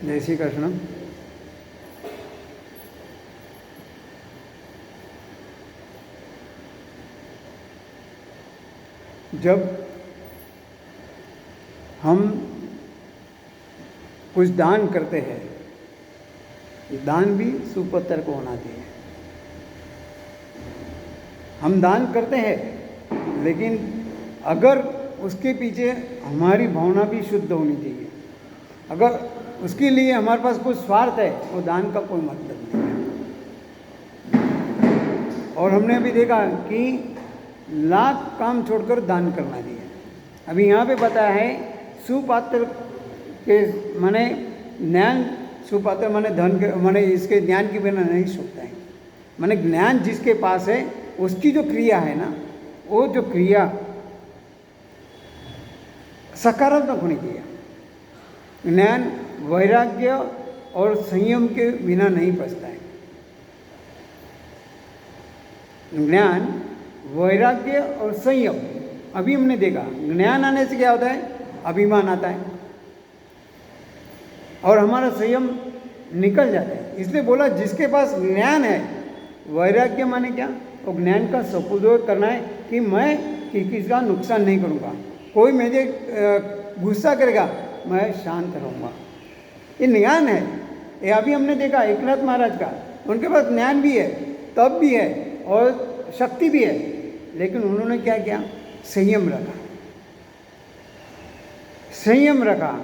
जय श्री कृष्ण। जब हम कुछ दान करते हैं, दान भी सुपत्र को होना चाहिए। हम दान करते हैं, लेकिन अगर उसके पीछे हमारी भावना भी शुद्ध होनी चाहिए। अगर उसके लिए हमारे पास कुछ स्वार्थ है, वो दान का कोई मतलब नहीं है। और हमने अभी देखा कि लाख काम छोड़कर दान करना चाहिए। अभी यहाँ पे बताया है सुपात्र के माने ज्ञान, सुपात्र माने धन के माने इसके ज्ञान के बिना नहीं सकता है। माने ज्ञान जिसके पास है उसकी जो क्रिया है ना, वो जो क्रिया सकारात्मक होनी चाहिए। ज्ञान वैराग्य और संयम के बिना नहीं पचता है। ज्ञान, वैराग्य और संयम। अभी हमने देखा ज्ञान आने से क्या होता है, अभिमान आता है और हमारा संयम निकल जाता है। इसलिए बोला जिसके पास ज्ञान है, वैराग्य माने क्या, तो ज्ञान का सदुपयोग करना है कि मैं किसी का नुकसान नहीं करूँगा। कोई मुझे गुस्सा करेगा, मैं शांत रहूँगा। ये ज्ञान है। ये अभी हमने देखा एकनाथ महाराज का, उनके पास ज्ञान भी है, तप भी है और शक्ति भी है, लेकिन उन्होंने क्या किया, संयम रखा। संयम रखा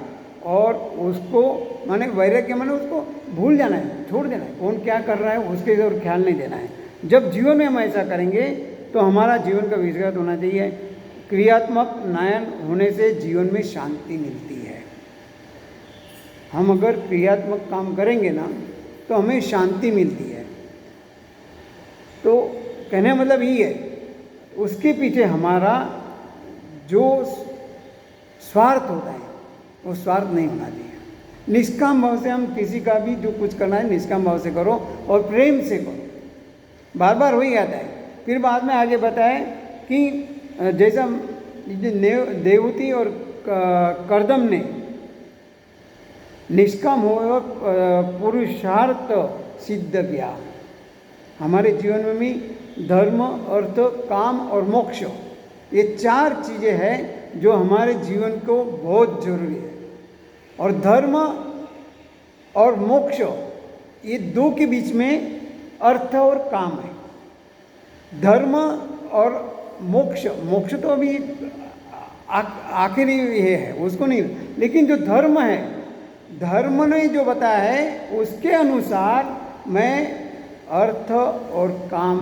और उसको माने वैराग्य माने उसको भूल जाना है, छोड़ देना है। कौन क्या कर रहा है उसके ओर ख्याल नहीं देना है। जब जीवन में हम ऐसा करेंगे तो हमारा जीवन का विषय होना चाहिए क्रियात्मक नयन होने से जीवन में शांति मिलती है। हम अगर क्रियात्मक काम करेंगे ना तो हमें शांति मिलती है। तो कहने का मतलब यही है, उसके पीछे हमारा जो स्वार्थ होता है वो स्वार्थ नहीं होना चाहिए। निष्काम भाव से हम किसी का भी जो कुछ करना है निष्काम भाव से करो और प्रेम से करो। बार बार वही आता है। फिर बाद में आगे बताए कि जैसा देवहूति और कर्दम ने निष्काम हो पुरुषार्थ सिद्ध किया। हमारे जीवन में भी धर्म, अर्थ, काम और मोक्ष, ये चार चीज़ें हैं जो हमारे जीवन को बहुत जरूरी है। और धर्म और मोक्ष, ये दो के बीच में अर्थ और काम है। धर्म और मोक्ष, मोक्ष तो अभी आखिरी ये है, उसको नहीं, लेकिन जो धर्म है, धर्म ने जो बताया है उसके अनुसार मैं अर्थ और काम,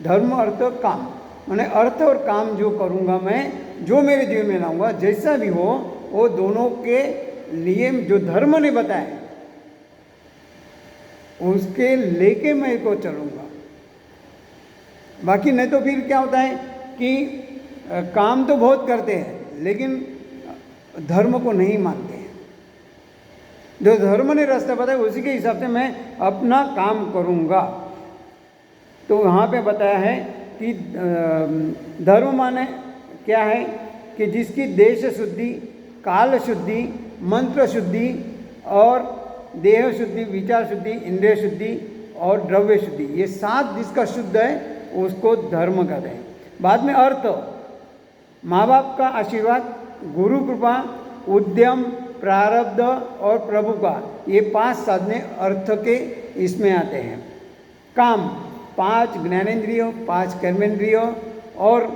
धर्म अर्थ काम माने अर्थ और काम जो करूँगा मैं, जो मेरे जीवन में लाऊंगा, जैसा भी हो, वो दोनों के लिए जो धर्म ने बताया उसके लेके मैं को चलूँगा। बाकी नहीं तो फिर क्या होता है कि काम तो बहुत करते हैं लेकिन धर्म को नहीं मानते हैं। जो धर्म ने रास्ता बताया उसी के हिसाब से मैं अपना काम करूँगा। तो वहाँ पे बताया है कि धर्म माने क्या है कि जिसकी देश शुद्धि, काल शुद्धि, मंत्र शुद्धि और देह शुद्धि, विचार शुद्धि, इंद्रिय शुद्धि और द्रव्य शुद्धि, ये सात जिसका शुद्ध है उसको धर्म कहते हैं। बाद में अर्थ, माँ बाप का आशीर्वाद, गुरु कृपा, उद्यम, प्रारब्ध और प्रभु का, ये पांच साधने अर्थ के इसमें आते हैं। काम, पांच ज्ञानेंद्रियों, पांच कर्मेंद्रियों और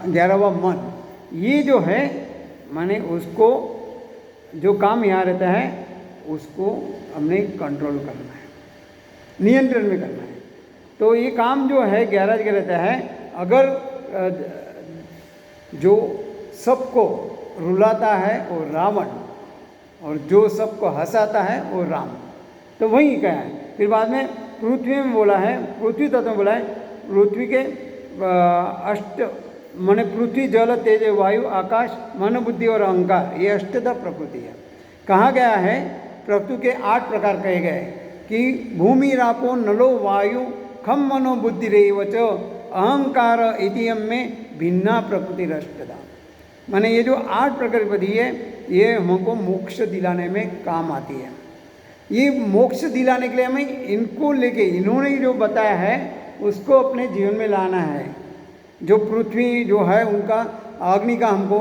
11वां मन, ये जो है माने उसको जो काम यहाँ रहता है उसको हमने कंट्रोल करना है, नियंत्रण में करना है। तो ये काम जो है 11 जगह रहता है। अगर जो सबको रुलाता है वो रावण और जो सबको हंसाता है वो राम, तो वही क्या है। फिर बाद में पृथ्वी में बोला है, पृथ्वी तत्व में बोला है, पृथ्वी के अष्ट माने पृथ्वी, जल, तेज, वायु, आकाश, मन, बुद्धि और अहंकार, ये अष्टधा प्रकृति है। कहा गया है प्रकृति के 8 प्रकार कहे गए कि भूमि, रापो, नलो, वायु, खम, मनो, बुद्धि रेव च अहंकार इतियम में भिन्ना प्रकृति अष्टधा। माने ये जो 8 प्रकार की विधि है ये हमको मोक्ष दिलाने में काम आती है। ये मोक्ष दिलाने के लिए हमें इनको लेके, इन्होंने जो बताया है उसको अपने जीवन में लाना है। जो पृथ्वी जो है उनका अग्नि का हमको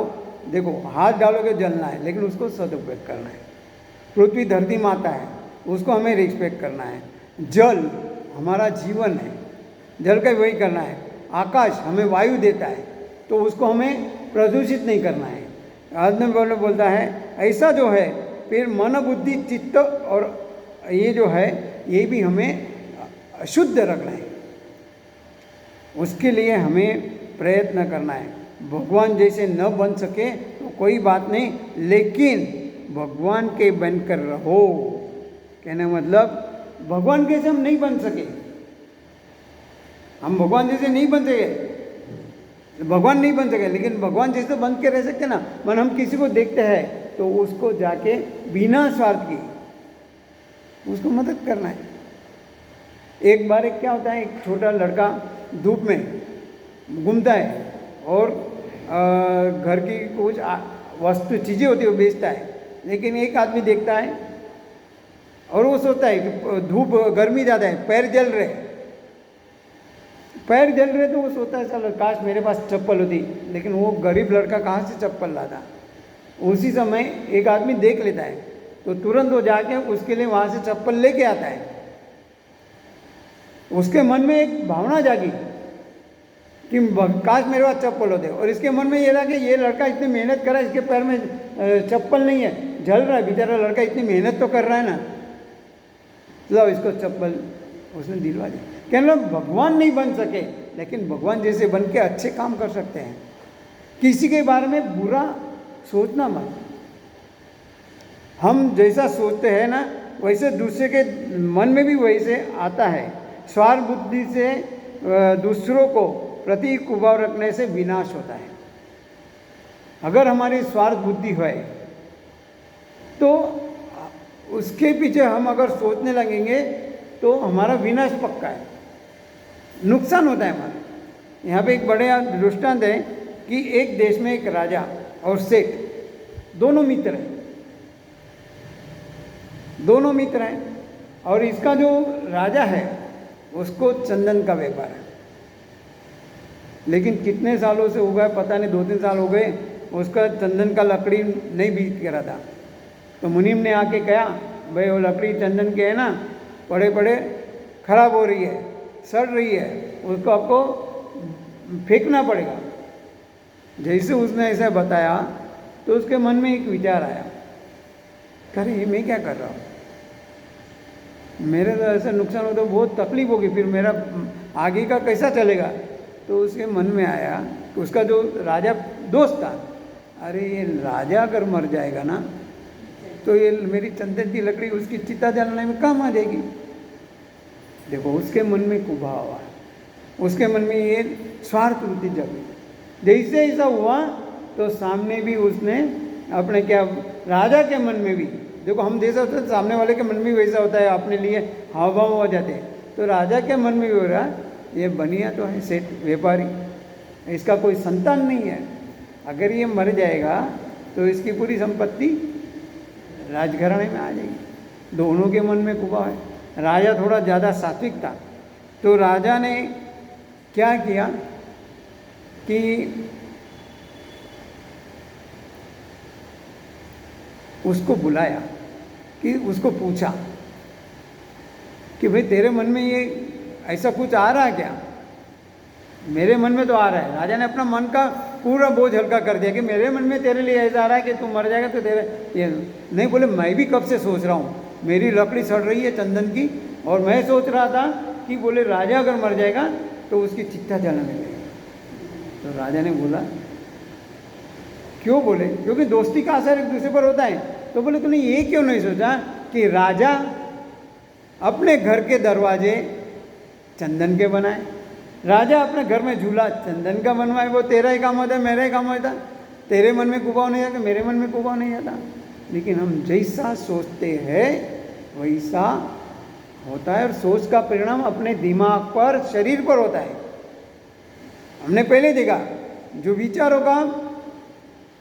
देखो हाथ डालोगे जलना है, लेकिन उसको सदुपयोग करना है। पृथ्वी धरती माता है, उसको हमें रिस्पेक्ट करना है। जल हमारा जीवन है, जल का वही करना है। आकाश हमें वायु देता है, तो उसको हमें प्रदूषित नहीं करना है। आदमी बोलता है ऐसा जो है, फिर मन बुद्धि चित्त और ये जो है ये भी हमें शुद्ध रखना है। उसके लिए हमें प्रयत्न करना है। भगवान जैसे न बन सके तो कोई बात नहीं, लेकिन भगवान के बनकर रहो। कहने मतलब भगवान जैसे हम नहीं बन सके, हम भगवान जैसे नहीं बन सके, भगवान नहीं बन सके, लेकिन भगवान जैसे बन के रह सकते ना। मन हम किसी को देखते हैं तो उसको जाके बिना स्वार्थ की उसको मदद करना है। एक बार एक क्या होता है, एक छोटा लड़का धूप में घूमता है और घर की कुछ वस्तु चीज़ें होती है वो बेचता है, लेकिन एक आदमी देखता है और वो सोचता है कि धूप गर्मी ज़्यादा है, पैर जल रहे, पैर जल रहे, तो वो सोचता है चलो काश मेरे पास चप्पल होती, लेकिन वो गरीब लड़का कहाँ से चप्पल लाता। उसी समय एक आदमी देख लेता है तो तुरंत वो जाके उसके लिए वहाँ से चप्पल लेके आता है। उसके मन में एक भावना जागी कि काश मेरे पास चप्पल होते, और इसके मन में ये रहा कि ये लड़का इतनी मेहनत कर रहा है, इसके पैर में चप्पल नहीं है, जल रहा है बेचारा लड़का, इतनी मेहनत तो कर रहा है ना, लो इसको चप्पल उसने दिलवा दी। कहना भगवान नहीं बन सके, लेकिन भगवान जैसे बन के अच्छे काम कर सकते हैं। किसी के बारे में बुरा सोचना मत। हम जैसा सोचते हैं ना वैसे दूसरे के मन में भी वैसे आता है। स्वार्थ बुद्धि से दूसरों को प्रति कुभाव रखने से विनाश होता है। अगर हमारी स्वार्थ बुद्धि है तो उसके पीछे हम अगर सोचने लगेंगे तो हमारा विनाश पक्का है, नुकसान होता है हमारा। यहाँ पे एक बड़े दृष्टांत है कि एक देश में एक राजा और सेठ दोनों मित्र हैं, दोनों मित्र हैं, और इसका जो राजा है उसको चंदन का व्यापार है, लेकिन कितने सालों से हो गए पता नहीं, 2-3 साल हो गए उसका चंदन का लकड़ी नहीं बिक रहा था। तो मुनीम ने आके कहा भाई वो लकड़ी चंदन के है ना, पड़े पड़े खराब हो रही है, सड़ रही है, उसको आपको फेंकना पड़ेगा। जैसे उसने ऐसा बताया तो उसके मन में एक विचार आया, अरे मैं क्या कर रहा हूँ, मेरे तो ऐसा नुकसान हो तो बहुत तकलीफ होगी, फिर मेरा आगे का कैसा चलेगा। तो उसके मन में आया कि उसका जो राजा दोस्त था, अरे ये राजा अगर मर जाएगा ना तो ये मेरी चंदन की लकड़ी उसकी चिता जलाने में काम आ जाएगी। देखो उसके मन में कुभाव आया, उसके मन में ये स्वार्थ वृत्ति जगी। जैसे ऐसा हुआ तो सामने भी उसने अपने क्या, राजा के मन में भी देखो, हम जैसा होता है सामने वाले के मन में भी वैसा होता है, अपने लिए हाव भाव हो जाते हैं। तो राजा के मन में भी हो रहा ये बनिया तो है सेठ व्यापारी, इसका कोई संतान नहीं है, अगर ये मर जाएगा तो इसकी पूरी संपत्ति राजघराने में आ जाएगी। दोनों के मन में कुभाव है। राजा थोड़ा ज़्यादा सात्विक था, तो राजा ने क्या किया कि उसको बुलाया, कि उसको पूछा कि भाई तेरे मन में ये ऐसा कुछ आ रहा है क्या। मेरे मन में तो आ रहा है। राजा ने अपना मन का पूरा बोझ हल्का कर दिया कि मेरे मन में तेरे लिए ऐसा आ रहा है कि तू मर जाएगा तो तेरे ये नहीं। बोले मैं भी कब से सोच रहा हूँ, मेरी लकड़ी सड़ रही है चंदन की, और मैं सोच रहा था कि बोले राजा अगर मर जाएगा तो उसकी चिता जलाने लगेगी। तो राजा ने बोला क्यों, बोले क्योंकि दोस्ती का असर एक दूसरे पर होता है। तो बोले तूने ये क्यों नहीं सोचा कि राजा अपने घर के दरवाजे चंदन के बनाए, राजा अपने घर में झूला चंदन का बनवाए, वो तेरा ही काम होता है, मेरा ही काम होता है। तेरे मन में कुभाव नहीं आता, मेरे मन में कुभाव नहीं आता। लेकिन हम जैसा सोचते हैं वैसा होता है, और सोच का परिणाम अपने दिमाग पर, शरीर पर होता है। हमने पहले देखा जो विचार होगा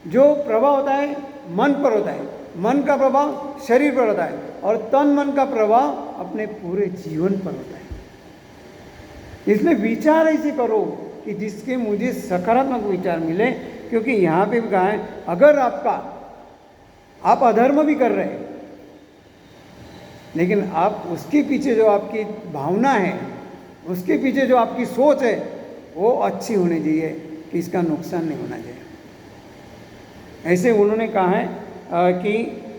जो प्रभाव होता है मन पर होता है, मन का प्रभाव शरीर पर होता है, और तन मन का प्रभाव अपने पूरे जीवन पर होता है। इसलिए विचार ऐसे करो कि जिसके मुझे सकारात्मक विचार मिले, क्योंकि यहाँ पे भी कहा है अगर आप अधर्म भी कर रहे हैं, लेकिन आप उसके पीछे जो आपकी भावना है, उसके पीछे जो आपकी सोच है, वो अच्छी होनी चाहिए कि इसका नुकसान नहीं होना चाहिए। ऐसे उन्होंने कहा है कि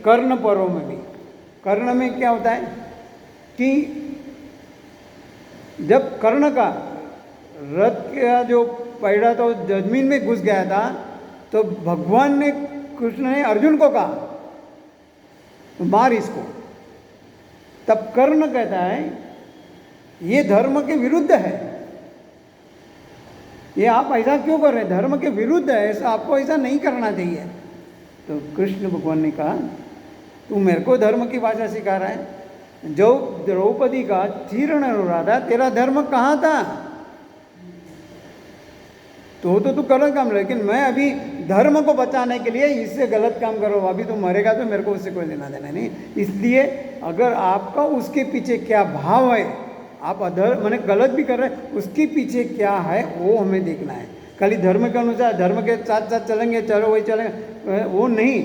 कर्ण पर्व में भी, कर्ण में क्या होता है कि जब कर्ण का रथ का जो पैड़ा था जमीन में घुस गया था, तो भगवान ने, कृष्ण ने अर्जुन को कहा मार इसको। तब कर्ण कहता है ये धर्म के विरुद्ध है, ये आप ऐसा क्यों कर रहे हैं, धर्म के विरुद्ध है, ऐसा आपको ऐसा नहीं करना चाहिए। तो कृष्ण भगवान ने कहा तू मेरे को धर्म की भाषा सिखा रहा है, जो द्रौपदी का चीर्ण हो रहा था, तेरा धर्म कहाँ था, तो तू गलत काम, लेकिन मैं अभी धर्म को बचाने के लिए इससे गलत काम करो, अभी तो मरेगा तो मेरे को उससे कोई लेना देना नहीं। इसलिए अगर आपका उसके पीछे क्या भाव है, आप मैंने गलत भी कर रहे हैं, उसके पीछे क्या है वो हमें देखना है। खाली धर्म के अनुसार धर्म के साथ साथ चलेंगे, चलो वही चलेंगे, वो नहीं,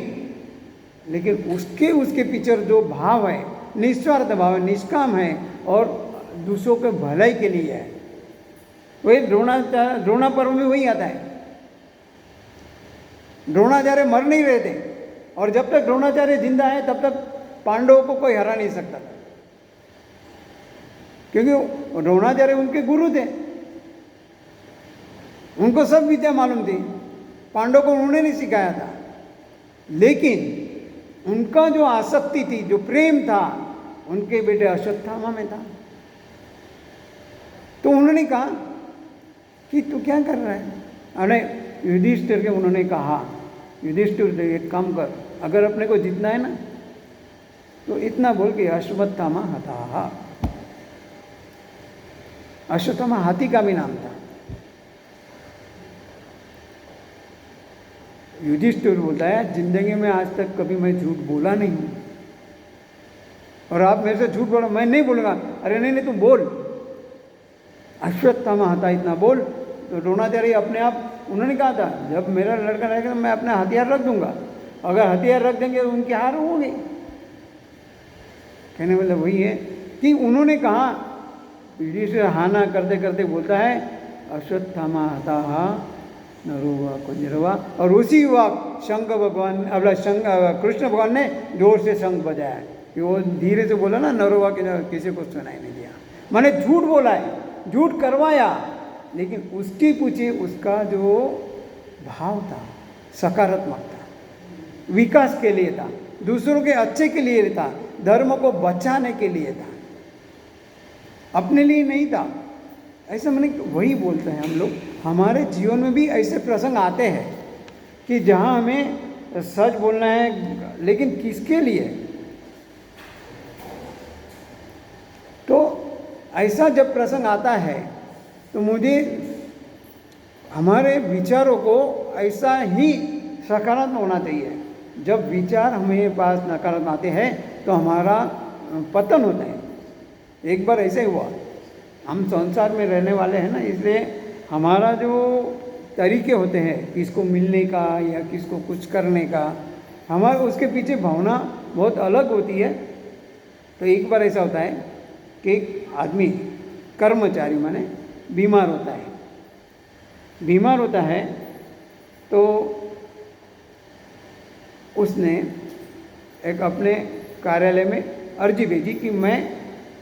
लेकिन उसके पीछे जो भाव है, निस्वार्थ भाव है, निष्काम है और दूसरों के भलाई के लिए है। वही द्रोणा पर्व में वही आता है। द्रोणाचार्य मर नहीं रहे थे, और जब तक द्रोणाचार्य जिंदा है तब तक पांडवों को कोई हरा नहीं सकता था, क्योंकि द्रोणाचार्य उनके गुरु थे, उनको सब विद्या मालूम थी, पांडवों को उन्होंने नहीं सिखाया था, लेकिन उनका जो आसक्ति थी, जो प्रेम था, उनके बेटे अश्वत्थामा में था। तो उन्होंने कहा कि तू क्या कर रहा है, अरे युधिष्ठिर के उन्होंने कहा युधिष्ठिर एक काम कर, अगर अपने को जीतना है ना तो इतना बोल के अश्वत्थामा हताहा, अश्वत्थामा हाथी का भी नाम था। युधिष्ठिर बोलता है जिंदगी में आज तक कभी मैं झूठ बोला नहीं हूं, और आप मेरे से झूठ बोलो, मैं नहीं बोलूंगा। अरे नहीं नहीं तुम बोल, अश्वत्थामा हता, इतना बोल। तो द्रोणाचार्य अपने आप, उन्होंने कहा था जब मेरा लड़का रहेगा मैं अपना हथियार रख दूंगा, अगर हथियार रख देंगे तो उनकी हार होगी। कहने मतलब वही है कि उन्होंने कहा, युधिष्ठिर हाना करते करते बोलता है अश्वत्थामा हता नरुवा कुंजरवा, और उसी वक्त शंख भगवान, अपना कृष्ण भगवान ने जोर से शंख बजाया, कि वो धीरे से बोला ना, नरुवा के किसी को सुनाई नहीं दिया, मैंने झूठ बोला है, झूठ करवाया, लेकिन उसके पीछे उसका जो भाव था सकारात्मक था, विकास के लिए था, दूसरों के अच्छे के लिए था, धर्म को बचाने के लिए था, अपने लिए नहीं था। ऐसा मैंने वही बोलते हैं हम लोग, हमारे जीवन में भी ऐसे प्रसंग आते हैं कि जहाँ हमें सच बोलना है, लेकिन किसके लिए। तो ऐसा जब प्रसंग आता है तो मुझे हमारे विचारों को ऐसा ही सकारात्मक होना चाहिए। जब विचार हमारे पास नकारात्मक आते हैं तो हमारा पतन होता है। एक बार ऐसे ही हुआ, हम संसार में रहने वाले हैं ना, इसलिए हमारा जो तरीके होते हैं किसको मिलने का या किसको कुछ करने का, हमारे उसके पीछे भावना बहुत अलग होती है। तो एक बार ऐसा होता है कि एक आदमी, कर्मचारी माने, बीमार होता है। बीमार होता है तो उसने एक अपने कार्यालय में अर्जी भेजी कि मैं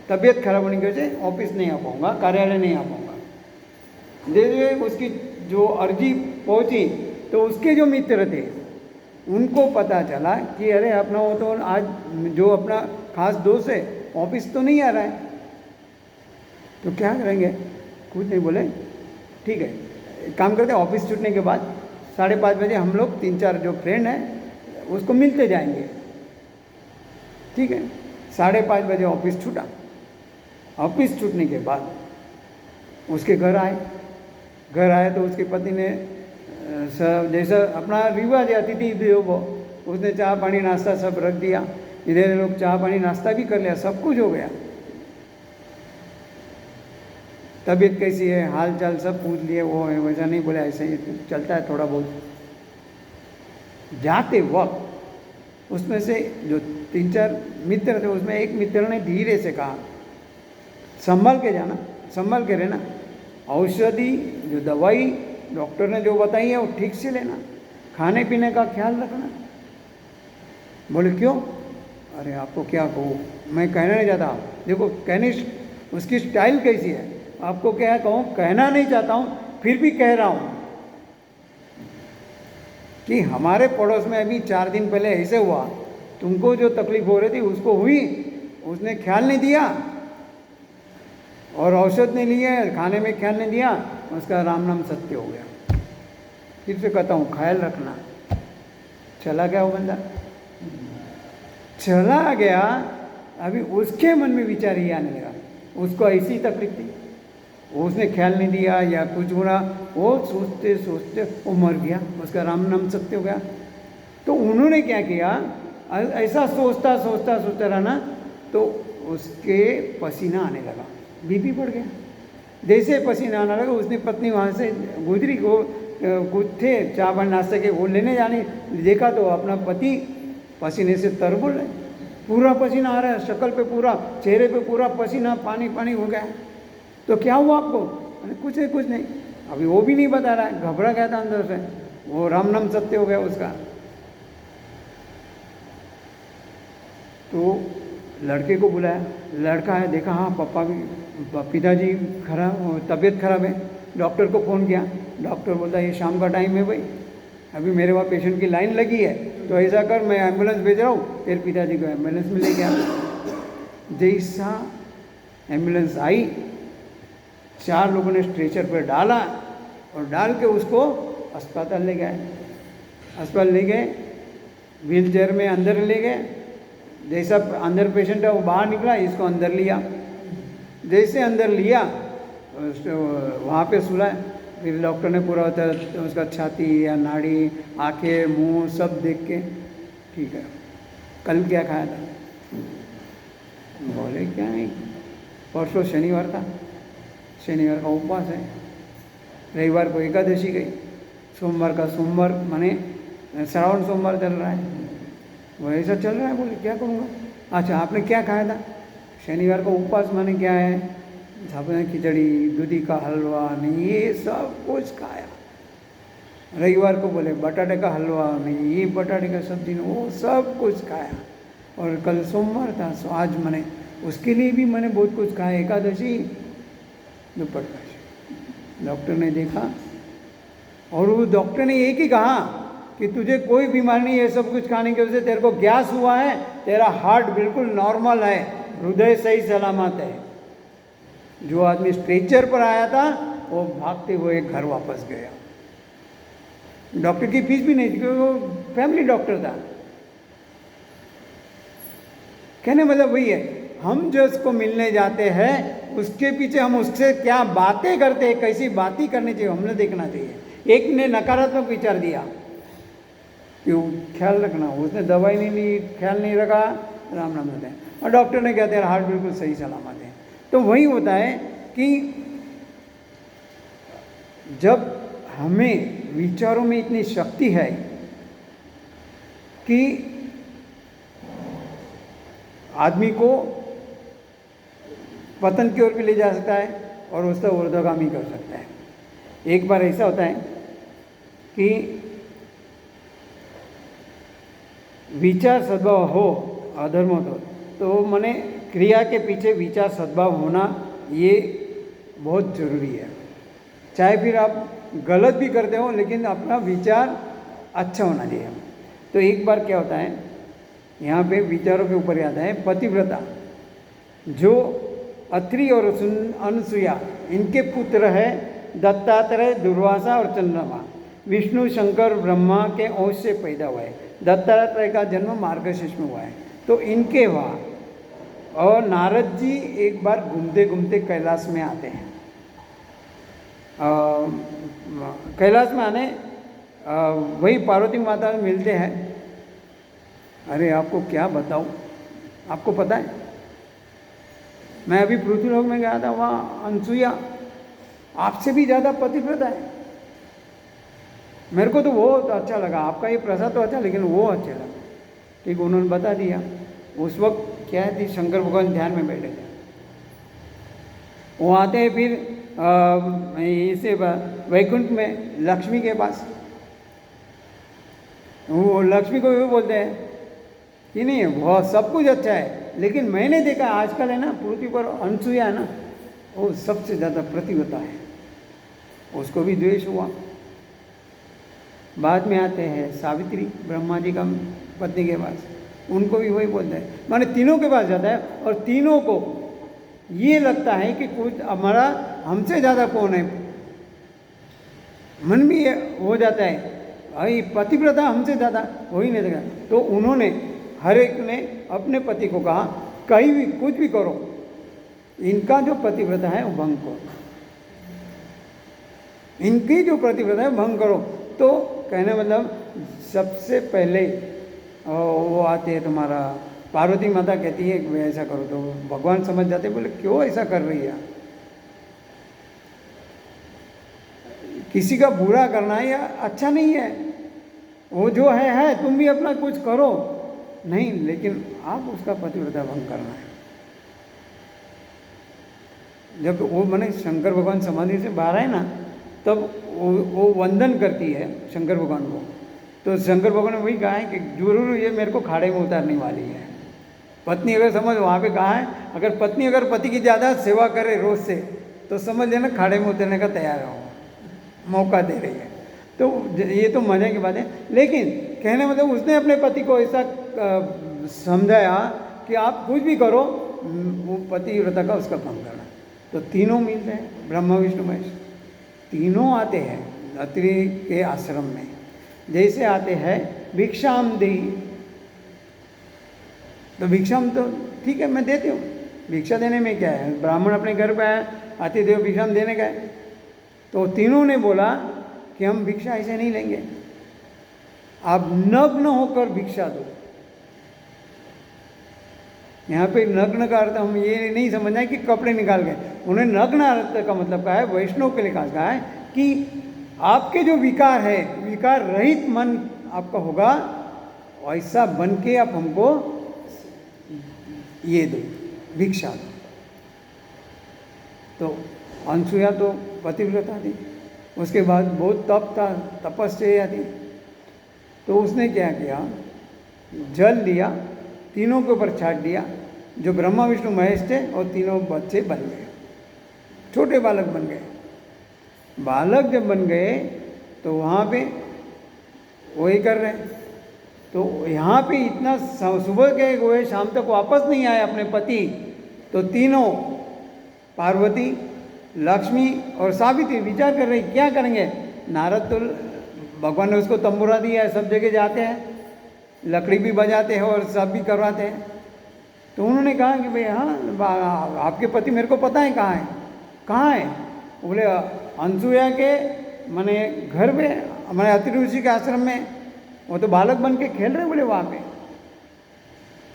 तबीयत खराब होने की वजह से ऑफिस नहीं आ पाऊँगा, कार्यालय नहीं आ पाऊँगा। जैसे उसकी जो अर्जी पहुंची तो उसके जो मित्र थे उनको पता चला कि अरे अपना वो तो आज जो अपना खास दोस्त है ऑफिस तो नहीं आ रहा है, तो क्या करेंगे, कुछ नहीं बोले, ठीक है काम करते हैं, ऑफिस छूटने के बाद 5:30 बजे हम लोग 3-4 जो फ्रेंड हैं उसको मिलते जाएंगे। ठीक है, 5:30 बजे ऑफिस छूटा। ऑफिस छूटने के बाद उसके घर आए तो उसकी पत्नी ने सब जैसा अपना रिवाज है अतिथि देवो भव, उसने चाय पानी नाश्ता सब रख दिया, इधर लोग चाय पानी नाश्ता भी कर लिया, सब कुछ हो गया। तबीयत कैसी है, हाल चाल सब पूछ लिए, वो है वैसा नहीं बोले, ऐसे ही चलता है थोड़ा बहुत। जाते वक्त उसमें से जो 3-4 मित्र थे, उसमें एक मित्र ने धीरे से कहा, संभल के जाना, संभल के रहना, औषधि जो दवाई डॉक्टर ने जो बताई है वो ठीक से लेना, खाने पीने का ख्याल रखना। बोले क्यों? अरे आपको क्या कहूँ, मैं कहना नहीं चाहता, देखो कहने उसकी स्टाइल कैसी है, आपको क्या कहूँ, कहना नहीं चाहता हूँ, फिर भी कह रहा हूँ कि हमारे पड़ोस में अभी 4 दिन पहले ऐसे हुआ, तुमको जो तकलीफ हो रही थी उसको हुई, उसने ख्याल नहीं दिया और औषध नहीं लिए, खाने में ख्याल नहीं दिया, उसका राम नाम सत्य हो गया। फिर से कहता हूँ ख्याल रखना। चला गया वो बंदा, चला गया। अभी उसके मन में विचार ये आने लगा, उसको ऐसी तकलीफ थी, उसने ख्याल नहीं दिया या कुछ हो रहा, वो सोचते सोचते वो मर गया, उसका राम नाम सत्य हो गया। तो उन्होंने क्या किया, ऐसा सोचता सोचता सोचता रहा ना, तो उसके पसीना आने लगा, बीपी बढ़ गया। जैसे पसीना आने लगा, उसने पत्नी वहाँ से गुजरी, को कुछ थे चाय पानी नाश्ते के, वो लेने जाने देखा तो अपना पति पसीने से तरबुल है, पूरा पसीना आ रहा है, शक्ल पे पूरा, चेहरे पे पूरा पसीना पानी पानी हो गया। तो क्या हुआ आपको? अरे कुछ नहीं। अभी वो भी नहीं बता रहा है, घबरा गया था अंदर से, वो राम नाम सत्य हो गया उसका। तो लड़के को बुलाया, लड़का है, देखा हाँ पापा भी, पिताजी खराब, तबीयत खराब है। डॉक्टर को फ़ोन किया, डॉक्टर बोलता है ये शाम का टाइम है भाई, अभी मेरे वहाँ पेशेंट की लाइन लगी है, तो ऐसा कर मैं एम्बुलेंस भेज रहा हूँ, तेरे पिताजी को एम्बुलेंस में ले गया। जैसा एम्बुलेंस आई, 4 लोगों ने स्ट्रेचर पर डाला और डाल के उसको अस्पताल ले गए। अस्पताल ले गए, व्हील चेयर में अंदर ले गए। जैसा अंदर पेशेंट है वो बाहर निकला, इसको अंदर लिया। जैसे अंदर लिया, वहाँ पे सुलाया। फिर डॉक्टर ने पूरा उसका छाती या नाड़ी, आंखें, मुंह सब देख के, ठीक है कल क्या खाया था? बोले क्या नहीं, परसों शनिवार था, शनिवार का उपवास है, रविवार को एकादशी गई, सोमवार का सोमवार माने श्रावण सोमवार चल रहा है, वो ऐसा चल रहा है। बोले क्या करूँगा? अच्छा आपने क्या खाया था? शनिवार का उपवास माने क्या है, साबुदाना खिचड़ी, दूधी का हलवा, नहीं ये सब कुछ खाया। रविवार को बोले बटाटे का हलवा, नहीं ये बटाटे का सब्जी, वो सब कुछ खाया। और कल सोमवार था, सो आज मैंने उसके लिए भी मैंने बहुत कुछ खाया, एकादशी दुपट्टा। डॉक्टर ने देखा और वो डॉक्टर ने एक ही कहा कि तुझे कोई बीमारी नहीं है, सब कुछ खाने की वजह से तेरे को गैस हुआ है, तेरा हार्ट बिल्कुल नॉर्मल है, हृदय सही सलामत है। जो आदमी स्ट्रेचर पर आया था वो भागते हुए घर वापस गया। डॉक्टर की फीस भी नहीं थी क्योंकि वो फैमिली डॉक्टर था। कहने मतलब वही है, हम जो उसको मिलने जाते हैं उसके पीछे हम उससे क्या बातें करते हैं, कैसी बातें करनी चाहिए हमने देखना चाहिए। एक ने नकारात्मक विचार दिया कि ख्याल रखना, उसने दवाई नहीं ली, ख्याल नहीं रखा, राम नाम होते हैं, और डॉक्टर ने कहते हैं हार्ट बिल्कुल सही सलामत है। तो वही होता है कि जब हमें विचारों में इतनी शक्ति है कि आदमी को पतन की ओर भी ले जा सकता है और उसका ऊर्ध्वगामी कर सकता है। एक बार ऐसा होता है कि विचार सद्भाव हो, अधर्म हो, तो मने क्रिया के पीछे विचार सद्भाव होना ये बहुत ज़रूरी है। चाहे फिर आप गलत भी करते हो लेकिन अपना विचार अच्छा होना चाहिए। तो एक बार क्या होता है, यहाँ पे विचारों के ऊपर आता है, पतिव्रता जो अत्रि और अनुसुया इनके पुत्र है दत्तात्रेय, दुर्वासा और चंद्रमा। विष्णु शंकर ब्रह्मा के अंश से पैदा हुआ है। दत्तात्रेय का जन्म मार्गशीर्ष में हुआ है, तो इनके वहाँ। और नारद जी एक बार घूमते घूमते कैलाश में आते हैं। कैलाश में आने वही पार्वती माता से मिलते हैं। अरे आपको क्या बताऊं, आपको पता है मैं अभी पृथ्वीलोक में गया था, वहाँ अनसुईया आपसे भी ज़्यादा पतिव्रता है। मेरे को तो बहुत अच्छा लगा, आपका ये प्रसाद तो अच्छा, लेकिन वो अच्छा लगा। ठीक, उन्होंने बता दिया। उस वक्त क्या है थी, शंकर भगवान ध्यान में बैठे थे। वो आते हैं फिर इसे वैकुंठ में लक्ष्मी के पास। वो लक्ष्मी को भी बोलते हैं कि नहीं बहुत सब कुछ अच्छा है, लेकिन मैंने देखा आजकल है ना पृथ्वी पर अनसुईया है ना, वो सबसे ज़्यादा प्रतिव्रता है। उसको भी द्वेष हुआ। बाद में आते हैं सावित्री, ब्रह्मा जी का पत्नी के पास, उनको भी वही बोलते हैं। माने तीनों के पास जाता है और तीनों को ये लगता है कि कुछ हमारा हमसे ज़्यादा कौन है। मन भी हो जाता है भाई पतिव्रता हमसे ज़्यादा हो ही नहीं देगा। तो उन्होंने हर एक ने अपने पति को कहा कहीं भी कुछ भी करो, इनका जो पतिव्रता है वो भंग करो, इनकी जो पतिव्रता है भंग करो। तो कहने मतलब सबसे पहले वो आते हैं तुम्हारा पार्वती माता कहती है कि ऐसा करो, तो भगवान समझ जाते, बोले क्यों ऐसा कर रही है, किसी का बुरा करना या अच्छा नहीं है, वो जो है तुम भी अपना कुछ करो, नहीं लेकिन आप उसका पतिव्रता भंग करना है। जब वो मैंने शंकर भगवान समाधि से बाहर आए ना, तब वो वंदन करती है शंकर भगवान को। तो शंकर भगवान ने वही कहा है कि जरूर ये मेरे को खाड़े में उतारने वाली है। पत्नी अगर समझ वहाँ पे कहा है, अगर पत्नी अगर पति की ज़्यादा सेवा करे रोज से, तो समझ लेना खाड़े में उतरने का तैयार हो, मौका दे रही है। तो ये तो मजे की बात है, लेकिन कहने मतलब उसने अपने पति को ऐसा समझाया कि आप कुछ भी करो, वो पतिव्रता का उसका भंग करना। तो तीनों मिलते हैं, ब्रह्मा विष्णु महेश तीनों आते हैं अत्रि के आश्रम में। जैसे आते हैं भिक्षाम दे, तो भिक्षाम तो ठीक है मैं देती हूँ, भिक्षा देने में क्या है, ब्राह्मण अपने घर पे आए, अतिदेव भिक्षाम देने का है। तो तीनों ने बोला कि हम भिक्षा ऐसे नहीं लेंगे, आप नग्न होकर भिक्षा दो। यहाँ पे नग्न का अर्थ हम ये नहीं समझना है कि कपड़े निकाल के, उन्हें नग्न अर्थ का मतलब कहा है, वैष्णव के लिए कहा है कि आपके जो विकार है, विकार रहित मन आपका होगा, ऐसा बन के आप हमको ये दो, भिक्षा दो। तो अनसुईया तो पतिव्रता थी, उसके बाद बहुत तप था, तपस्या थी। तो उसने क्या किया, जल लिया, तीनों के ऊपर छाट दिया, जो ब्रह्मा विष्णु महेश थे और तीनों बच्चे बन गए, छोटे बालक बन गए। बालक जब बन गए तो वहाँ पे वही कर रहे हैं। तो यहाँ पे इतना सुबह के हुए शाम तक वापस नहीं आए अपने पति, तो तीनों पार्वती, लक्ष्मी और सावित्री विचार कर रही क्या करेंगे। नारद तो भगवान ने उसको तंबूरा दिया है, सब जगह जाते हैं, लकड़ी भी बजाते हैं और सब भी करवाते हैं। तो उन्होंने कहा कि भाई हाँ आपके पति मेरे को पता है कहाँ है, कहाँ है। बोले अनसुईया के मैंने घर पे, हमारे अत्रि ऋषि के आश्रम में, वो तो बालक बन के खेल रहे, बोले वहाँ पे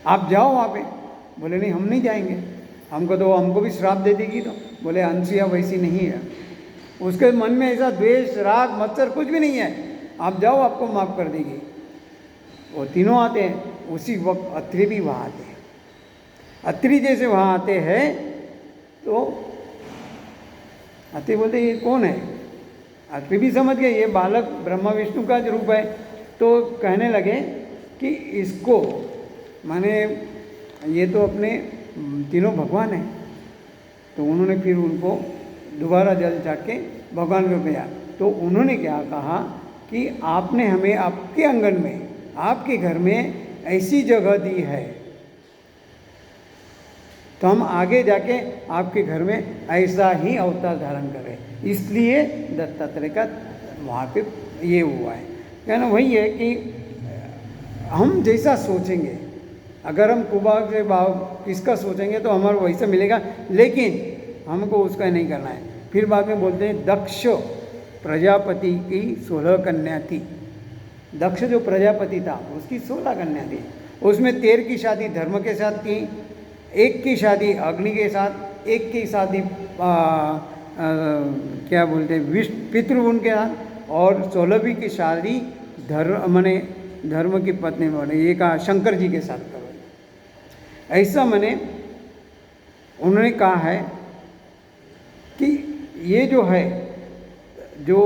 आप जाओ वहाँ पे। बोले नहीं हम नहीं जाएंगे, हमको भी श्राप दे देगी। तो बोले अनसुईया वैसी नहीं है, उसके मन में ऐसा द्वेष राग मत्सर कुछ भी नहीं है, आप जाओ आपको माफ़ कर देगी। वो तीनों आते हैं, उसी वक्त अत्रि भी वहाँ आते हैं। अत्रि जैसे वहाँ आते हैं तो अत्रि बोलते ये कौन है। अत्रि भी समझ गए ये बालक ब्रह्मा विष्णु का रूप है। तो कहने लगे कि इसको माने ये तो अपने तीनों भगवान हैं। तो उन्होंने फिर उनको दोबारा जल चाट के भगवान को गया। तो उन्होंने क्या कहा कि आपने हमें आपके आंगन में, आपके घर में ऐसी जगह दी है, तो हम आगे जाके आपके घर में ऐसा ही अवतार धारण करें। इसलिए दत्तात्रेय का वहाँ पे ये हुआ है। कहना वही है कि हम जैसा सोचेंगे, अगर हम कुबा के भाव किसका सोचेंगे तो हमारा वैसा मिलेगा, लेकिन हमको उसका नहीं करना है। फिर बाद में बोलते हैं दक्ष प्रजापति की 16 कन्या थी। दक्ष जो प्रजापति था उसकी 16 कन्या थी। उसमें 13 की शादी धर्म के साथ की, एक की शादी अग्नि के साथ, एक की शादी क्या बोलते हैं पितृगुण के साथ, और 16वीं की शादी धर्म की पत्नी बोले ये कहा शंकर जी के साथ करो। ऐसा उन्होंने कहा है कि ये जो है जो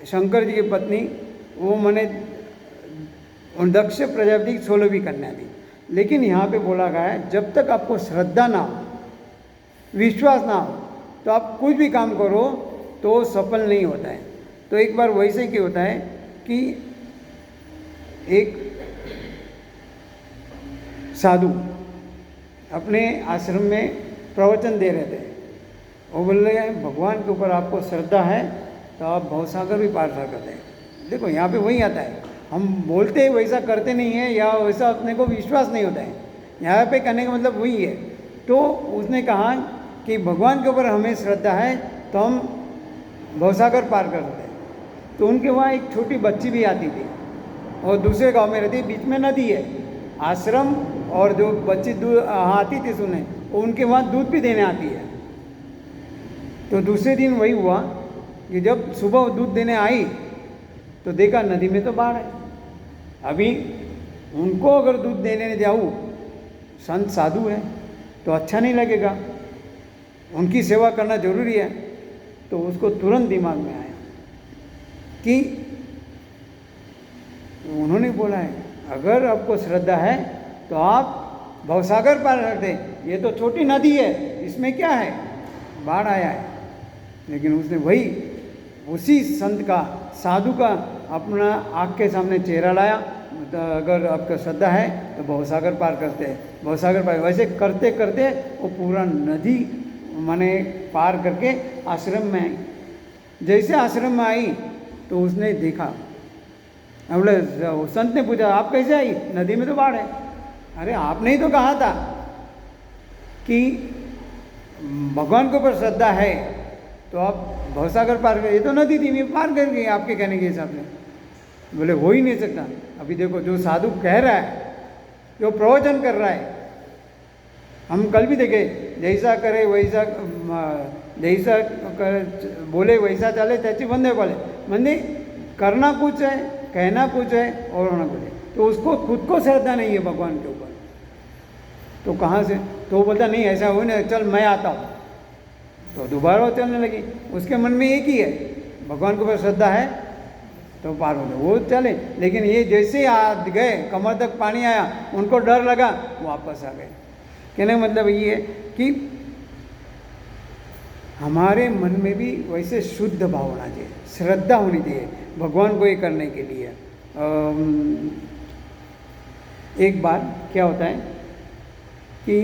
शंकर जी की पत्नी वो दक्ष प्रजापति की 16वीं कन्या थी। लेकिन यहाँ पे बोला गया है जब तक आपको श्रद्धा ना हो, विश्वास ना हो, तो आप कुछ भी काम करो तो सफल नहीं होता है। तो एक बार वैसे क्या होता है कि एक साधु अपने आश्रम में प्रवचन दे रहे थे। वो बोल रहे हैं भगवान के ऊपर आपको श्रद्धा है तो आप भवसागर भी पार कर सकते हैं। देखो यहाँ पे वही आता है, हम बोलते हैं वैसा करते नहीं हैं या वैसा अपने को विश्वास नहीं होता है। यहाँ पे कहने का मतलब वही है। तो उसने कहा कि भगवान के ऊपर हमें श्रद्धा है तो हम भवसागर पार कर सकते हैं। तो उनके वहाँ एक छोटी बच्ची भी आती थी और दूसरे गांव में रहती, बीच में नदी है, आश्रम और जो बच्ची दूध आती थी सुने वो उनके वहाँ दूध भी देने आती है। तो दूसरे दिन वही हुआ कि जब सुबह दूध देने आई तो देखा नदी में तो बाढ़ है। अभी उनको अगर दूध देने जाऊँ, संत साधु है तो अच्छा नहीं लगेगा, उनकी सेवा करना जरूरी है। तो उसको तुरंत दिमाग में आया कि उन्होंने बोला है अगर आपको श्रद्धा है तो आप भवसागर पार करते हैं, ये तो छोटी नदी है, इसमें क्या है, बाढ़ आया है। लेकिन उसने वही उसी संत का, साधु का अपना आँख के सामने चेहरा लाया। तो अगर आपका श्रद्धा है तो भवसागर पार करते हैं, भवसागर पार। वैसे करते करते वो पूरा नदी पार करके आश्रम में आई। जैसे आश्रम में आई तो उसने देखा, बोले संत ने पूछा आप कैसे आई, नदी में तो बाढ़ है। अरे आपने ही तो कहा था कि भगवान के ऊपर श्रद्धा है तो आप भवसागर पार कर, ये तो नदी थी मैं पार कर गई आपके कहने के हिसाब से। बोले हो ही नहीं सकता। अभी देखो जो साधु कह रहा है, जो प्रवचन कर रहा है, हम कल भी देखे जैसा करे वैसा जैसा बोले वैसा चले, त्याची बंदे बोले मंदी करना कुछ है, कहना कुछ है और होना कुछ है। तो उसको खुद को श्रद्धा नहीं है भगवान के ऊपर, तो कहाँ से? तो वो बोलता नहीं ऐसा हो ना, चल मैं आता हूँ। तो दोबारा वो चलने लगी। उसके मन में एक ही है, भगवान के ऊपर श्रद्धा है तो पार हो जाए, वो चले। लेकिन ये जैसे ही गए, कमर तक पानी आया, उनको डर लगा, वापस आ गए। कहने का मतलब ये है कि हमारे मन में भी वैसे शुद्ध भाव होना चाहिए, श्रद्धा होनी चाहिए भगवान को ये करने के लिए। एक बार क्या होता है कि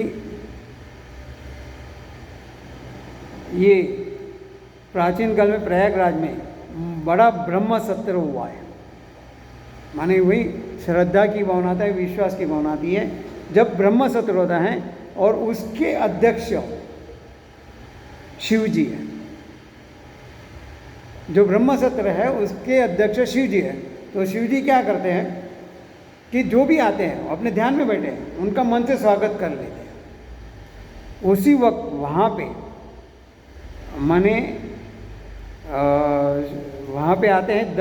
ये प्राचीन काल में प्रयागराज में बड़ा ब्रह्म सत्र हुआ है। माने वही श्रद्धा की भावना आता है, विश्वास की भावना आती है जब ब्रह्म सत्र होता है और उसके अध्यक्ष शिव जी है। जो ब्रह्म सत्र है उसके अध्यक्ष शिव जी है। तो शिव जी क्या करते हैं कि जो भी आते हैं अपने ध्यान में बैठे हैं, उनका मन से स्वागत कर लेते हैं। उसी वक्त वहाँ पे वहाँ पे आते हैं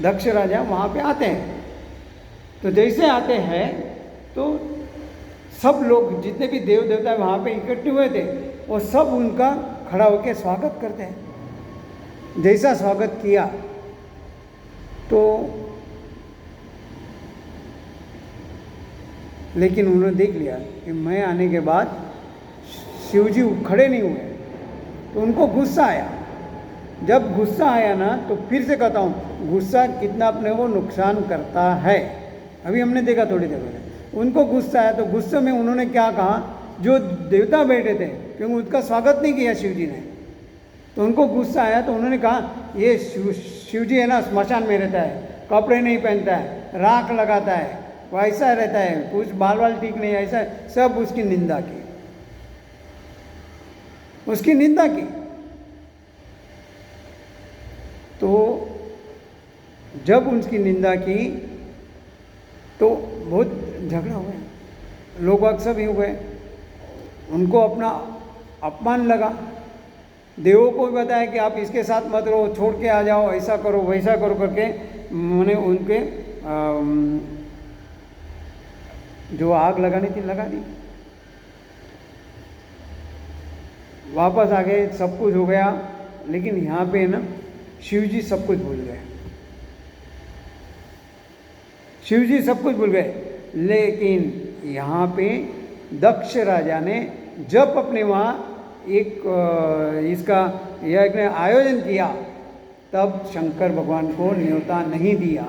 दक्ष राजा वहाँ पे आते हैं। तो जैसे आते हैं तो सब लोग जितने भी देव देवता वहाँ पे इकट्ठे हुए थे वो सब उनका खड़ा होकर स्वागत करते हैं। जैसा स्वागत किया तो लेकिन उन्होंने देख लिया कि मैं आने के बाद शिव जी खड़े नहीं हुए, तो उनको गुस्सा आया। जब गुस्सा आया ना, तो फिर से कहता हूँ गुस्सा कितना अपने को नुकसान करता है। अभी हमने देखा थोड़ी देर पहले, उनको गुस्सा आया तो गुस्से में उन्होंने क्या कहा, जो देवता बैठे थे क्योंकि उसका स्वागत नहीं किया शिव जी ने, तो उनको गुस्सा आया तो उन्होंने कहा ये शिव जी है ना स्मशान में रहता है, कपड़े नहीं पहनता है, राख लगाता है, वो ऐसा रहता है, कुछ बाल वाल ठीक नहीं, ऐसा सब उसकी निंदा की, उसकी निंदा की। तो जब उनकी निंदा की तो बहुत झगड़ा हुआ, लोग अक्सर ही हुए, उनको अपना अपमान लगा। देवों को भी बताया कि आप इसके साथ मत रहो, छोड़ के आ जाओ, ऐसा करो वैसा करो करके मैंने उनके जो आग लगानी थी लगा दी। वापस आ गए, सब कुछ हो गया, लेकिन यहाँ पे ना शिव जी सब कुछ भूल गए। शिव जी सब कुछ भूल गए, लेकिन यहाँ पे दक्ष राजा ने जब अपने वहाँ एक इसका यज्ञ आयोजन किया, तब शंकर भगवान को न्योता नहीं दिया,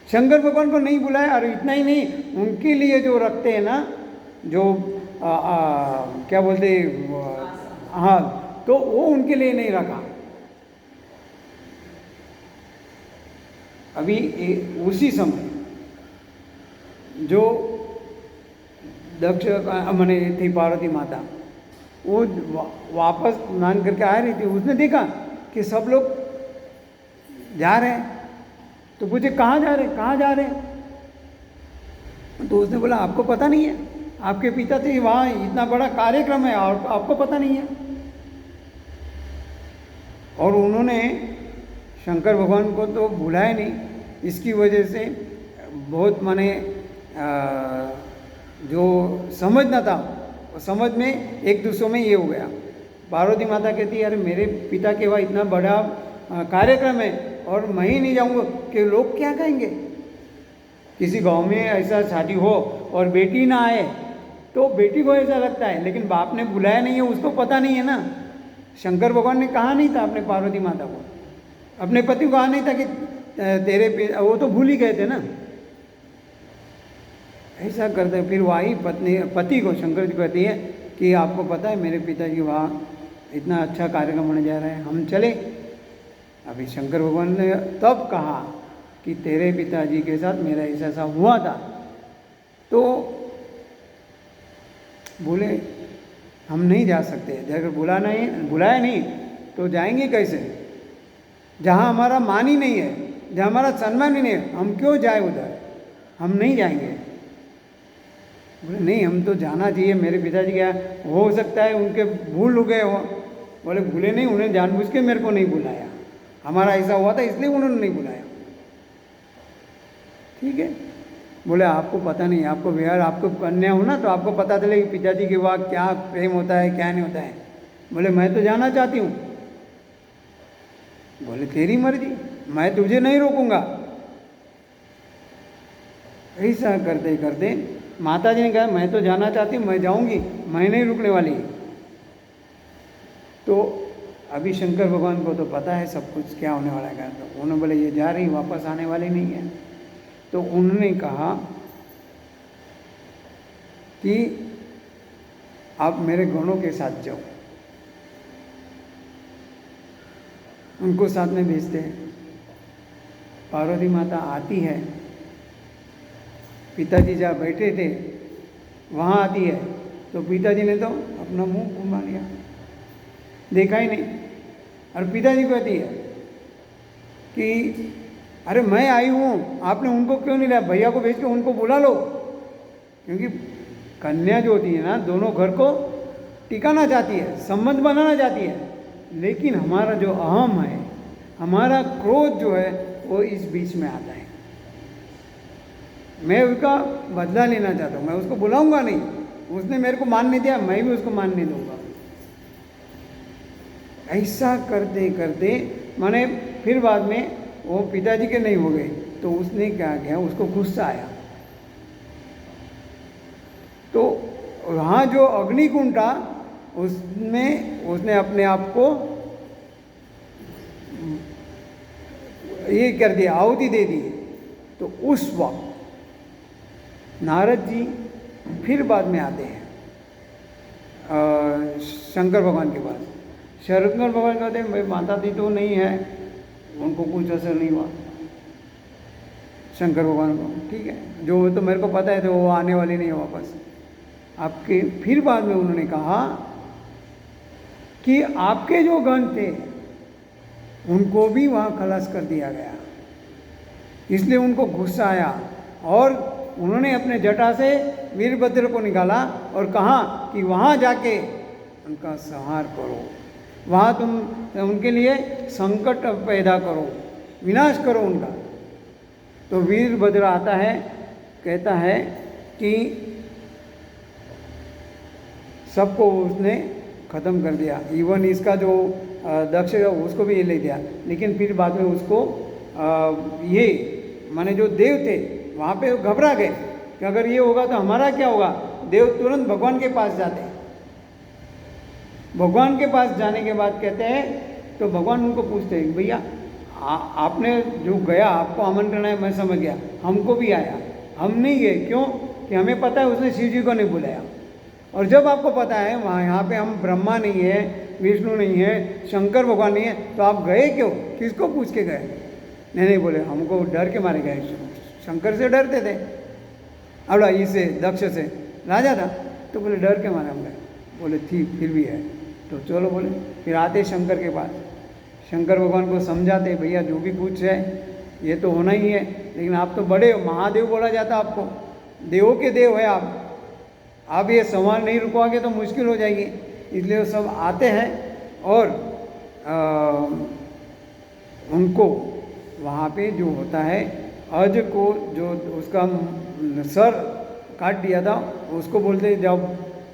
शंकर भगवान को नहीं बुलाया। और इतना ही नहीं, उनके लिए जो रखते हैं ना, जो क्या बोलते, हाँ, तो वो उनके लिए नहीं रखा। अभी उसी समय जो दक्ष मैंने थी पार्वती माता, वो वापस स्नान करके आ रही थी, उसने देखा कि सब लोग जा रहे हैं, तो पूछे कहाँ जा रहे, कहाँ जा रहे हैं? तो उसने बोला आपको पता नहीं है, आपके पिता थे वहाँ, इतना बड़ा कार्यक्रम है और आपको पता नहीं है। और उन्होंने शंकर भगवान को तो बुलाया नहीं, इसकी वजह से बहुत माने जो समझना था, समझ में एक दूसरों में ये हो गया। पार्वती माता कहती है अरे मेरे पिता के वहाँ इतना बड़ा कार्यक्रम है और मैं ही नहीं जाऊँगा कि लोग क्या कहेंगे। किसी गांव में ऐसा शादी हो और बेटी ना आए तो बेटी को ऐसा लगता है, लेकिन बाप ने बुलाया नहीं है, उसको पता नहीं है ना। शंकर भगवान ने कहा नहीं था अपने पार्वती माता को, अपने पति को कहा नहीं था कि तेरे, वो तो भूल ही गए थे ना। ऐसा करते फिर वही पति को शंकर जी कहती है कि आपको पता है मेरे पिताजी वहाँ इतना अच्छा कार्यक्रम होने जा रहा है, हम चले। अभी शंकर भगवान ने तब कहा कि तेरे पिताजी के साथ मेरा ऐसा हुआ था, तो बोले हम नहीं जा सकते, अगर बुलाया नहीं तो जाएंगे कैसे, जहाँ हमारा मान ही नहीं है, जहाँ हमारा सम्मान ही नहीं है, हम क्यों जाए उधर, हम नहीं जाएंगे। बोले नहीं हम तो जाना चाहिए, मेरे पिताजी क्या हो सकता है उनके भूल हो गए हो। बोले भूले नहीं, उन्हें जानबूझ के मेरे को नहीं बुलाया, हमारा ऐसा हुआ था इसलिए उन्होंने नहीं बुलाया। ठीक है, बोले आपको पता नहीं, आपको बिहार आपको कन्या हो ना, तो आपको पता चले कि पिताजी के वहाँ क्या प्रेम होता है क्या नहीं होता है। बोले मैं तो जाना चाहती हूँ। बोले तेरी मर्जी, मैं तुझे नहीं रोकूंगा। ऐसा करते करते माता जी ने कहा मैं तो जाना चाहती हूँ, मैं जाऊंगी, मैं नहीं रुकने वाली। तो अभी शंकर भगवान को तो पता है सब कुछ क्या होने वाला है, तो उन्होंने बोले ये जा रही, वापस आने वाली नहीं है। तो उन्होंने कहा कि आप मेरे गणों के साथ जाओ, उनको साथ में भेजते हैं। पार्वती माता आती है, पिताजी जहाँ बैठे थे वहाँ आती है, तो पिताजी ने तो अपना मुंह घुमा लिया, देखा ही नहीं। और पिताजी कहती है कि अरे मैं आई हूँ, आपने उनको क्यों नहीं लाया, भैया को भेज के उनको बुला लो। क्योंकि कन्या जो होती है ना, दोनों घर को टिकाना चाहती है, संबंध बनाना चाहती है, लेकिन हमारा जो अहम है, हमारा क्रोध जो है वो इस बीच में आता है। मैं उसका बदला लेना चाहता हूँ, मैं उसको बुलाऊंगा नहीं, उसने मेरे को मान नहीं दिया, मैं भी उसको मान नहीं दूंगा। ऐसा करते करते माने फिर बाद में वो पिताजी के नहीं हो गए, तो उसने क्या किया, उसको गुस्सा आया। तो वहाँ जो अग्निकुंड था उसमें उसने अपने आप को ये कर दिया, आहुति दे दी। तो उस वक्त नारद जी फिर बाद में आते हैं शंकर भगवान के पास। शंकर भगवान कहते हैं भाई माता दी तो नहीं है, उनको कुछ असर नहीं हुआ शंकर भगवान को, ठीक है, जो तो मेरे को पता है तो वो आने वाली नहीं है वापस। आपके फिर बाद में उन्होंने कहा कि आपके जो गण थे उनको भी वहाँ खलास कर दिया गया। इसलिए उनको गुस्सा आया और उन्होंने अपने जटा से वीरभद्र को निकाला और कहा कि वहाँ जाके उनका संहार करो, वहाँ तुम उनके लिए संकट पैदा करो, विनाश करो उनका। तो वीरभद्र आता है, कहता है कि सबको उसने ख़त्म कर दिया, इवन इसका जो दक्ष है उसको भी ये ले दिया। लेकिन फिर बाद में उसको ये माने जो देव थे वहाँ पे घबरा गए कि अगर ये होगा तो हमारा क्या होगा। देव तुरंत भगवान के पास जाते हैं। भगवान के पास जाने के बाद कहते हैं, तो भगवान उनको पूछते हैं, भैया आपने जो गया, आपको आमंत्रण है, मैं समझ गया, हमको भी आया, हम नहीं गए, क्यों कि हमें पता है उसने शिव जी को नहीं बुलाया। और जब आपको पता है वहाँ यहाँ पे हम ब्रह्मा नहीं है, विष्णु नहीं है, शंकर भगवान नहीं है, तो आप गए क्यों, किसको पूछ के गए। नहीं बोले, हमको डर के मारे गए, शंकर से डरते थे, अब इससे दक्ष से राजा था, तो बोले डर के मारे हम गए। बोले ठीक, फिर भी है तो चलो। बोले फिर आते शंकर के पास, शंकर भगवान को समझाते, भैया जो भी कुछ है ये तो होना ही है, लेकिन आप तो बड़े हो, महादेव बोला जाता आपको, देवों के देव है आप ये संवार नहीं रुकवाओगे तो मुश्किल हो जाएगी। इसलिए वो सब आते हैं और उनको वहाँ पे जो होता है, अज को जो उसका सर काट दिया था उसको बोलते जाओ,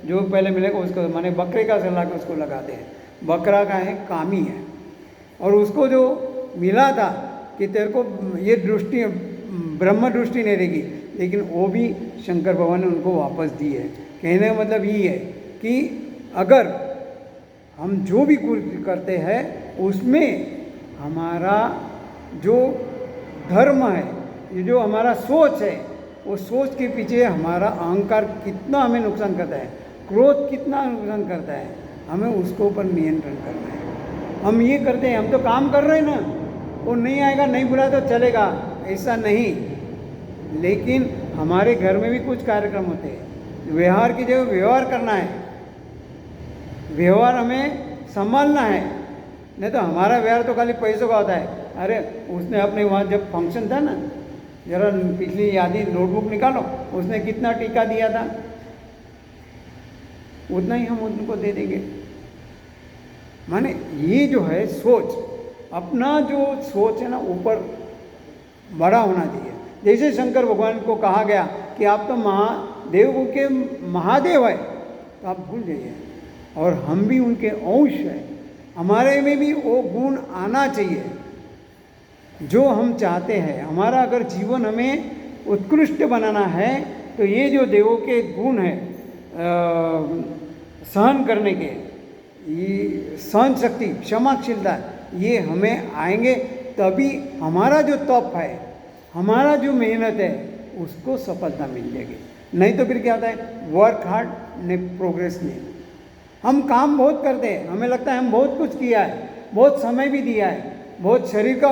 जो पहले मिलेगा उसको, माने बकरे का सर ला के उसको लगाते हैं। बकरा का है, कामी है, और उसको जो मिला था कि तेरे को ये दृष्टि ब्रह्म दृष्टि नहीं रहेगी, लेकिन वो भी शंकर भगवान ने उनको वापस दी है। कहने का मतलब ये है कि अगर हम जो भी कुछ करते हैं उसमें हमारा जो धर्म है, ये जो हमारा सोच है, वो सोच के पीछे हमारा अहंकार कितना हमें नुकसान करता है, क्रोध कितना नुकसान करता है, हमें उसके ऊपर नियंत्रण करना है। हम ये करते हैं, हम तो काम कर रहे हैं ना, वो नहीं आएगा, नहीं बुला तो चलेगा, ऐसा नहीं। लेकिन हमारे घर में भी कुछ कार्यक्रम होते हैं, व्यवहार की जगह व्यवहार करना है, व्यवहार हमें संभालना है। नहीं तो हमारा व्यवहार तो खाली पैसों का होता है। अरे उसने अपने वहाँ जब फंक्शन था ना, जरा पिछली यादी नोटबुक निकालो, उसने कितना टीका दिया था, उतना ही हम उनको दे देंगे। माने ये जो है सोच, अपना जो सोच है ना ऊपर बड़ा होना चाहिए। जैसे शंकर भगवान को कहा गया कि आप तो महादेव के महादेव है, तो आप भूल जाइए, और हम भी उनके अंश हैं, हमारे में भी वो गुण आना चाहिए जो हम चाहते हैं। हमारा अगर जीवन हमें उत्कृष्ट बनाना है तो ये जो देवों के गुण हैं, सहन करने के, ये सहन शक्ति, क्षमाशीलता, ये हमें आएंगे, तभी हमारा जो तप है, हमारा जो मेहनत है, उसको सफलता मिल जाएगी। नहीं तो फिर क्या होता है, वर्क हार्ड ने प्रोग्रेस नहीं। हम काम बहुत करते हैं, हमें लगता है हम बहुत कुछ किया है, बहुत समय भी दिया है, बहुत शरीर का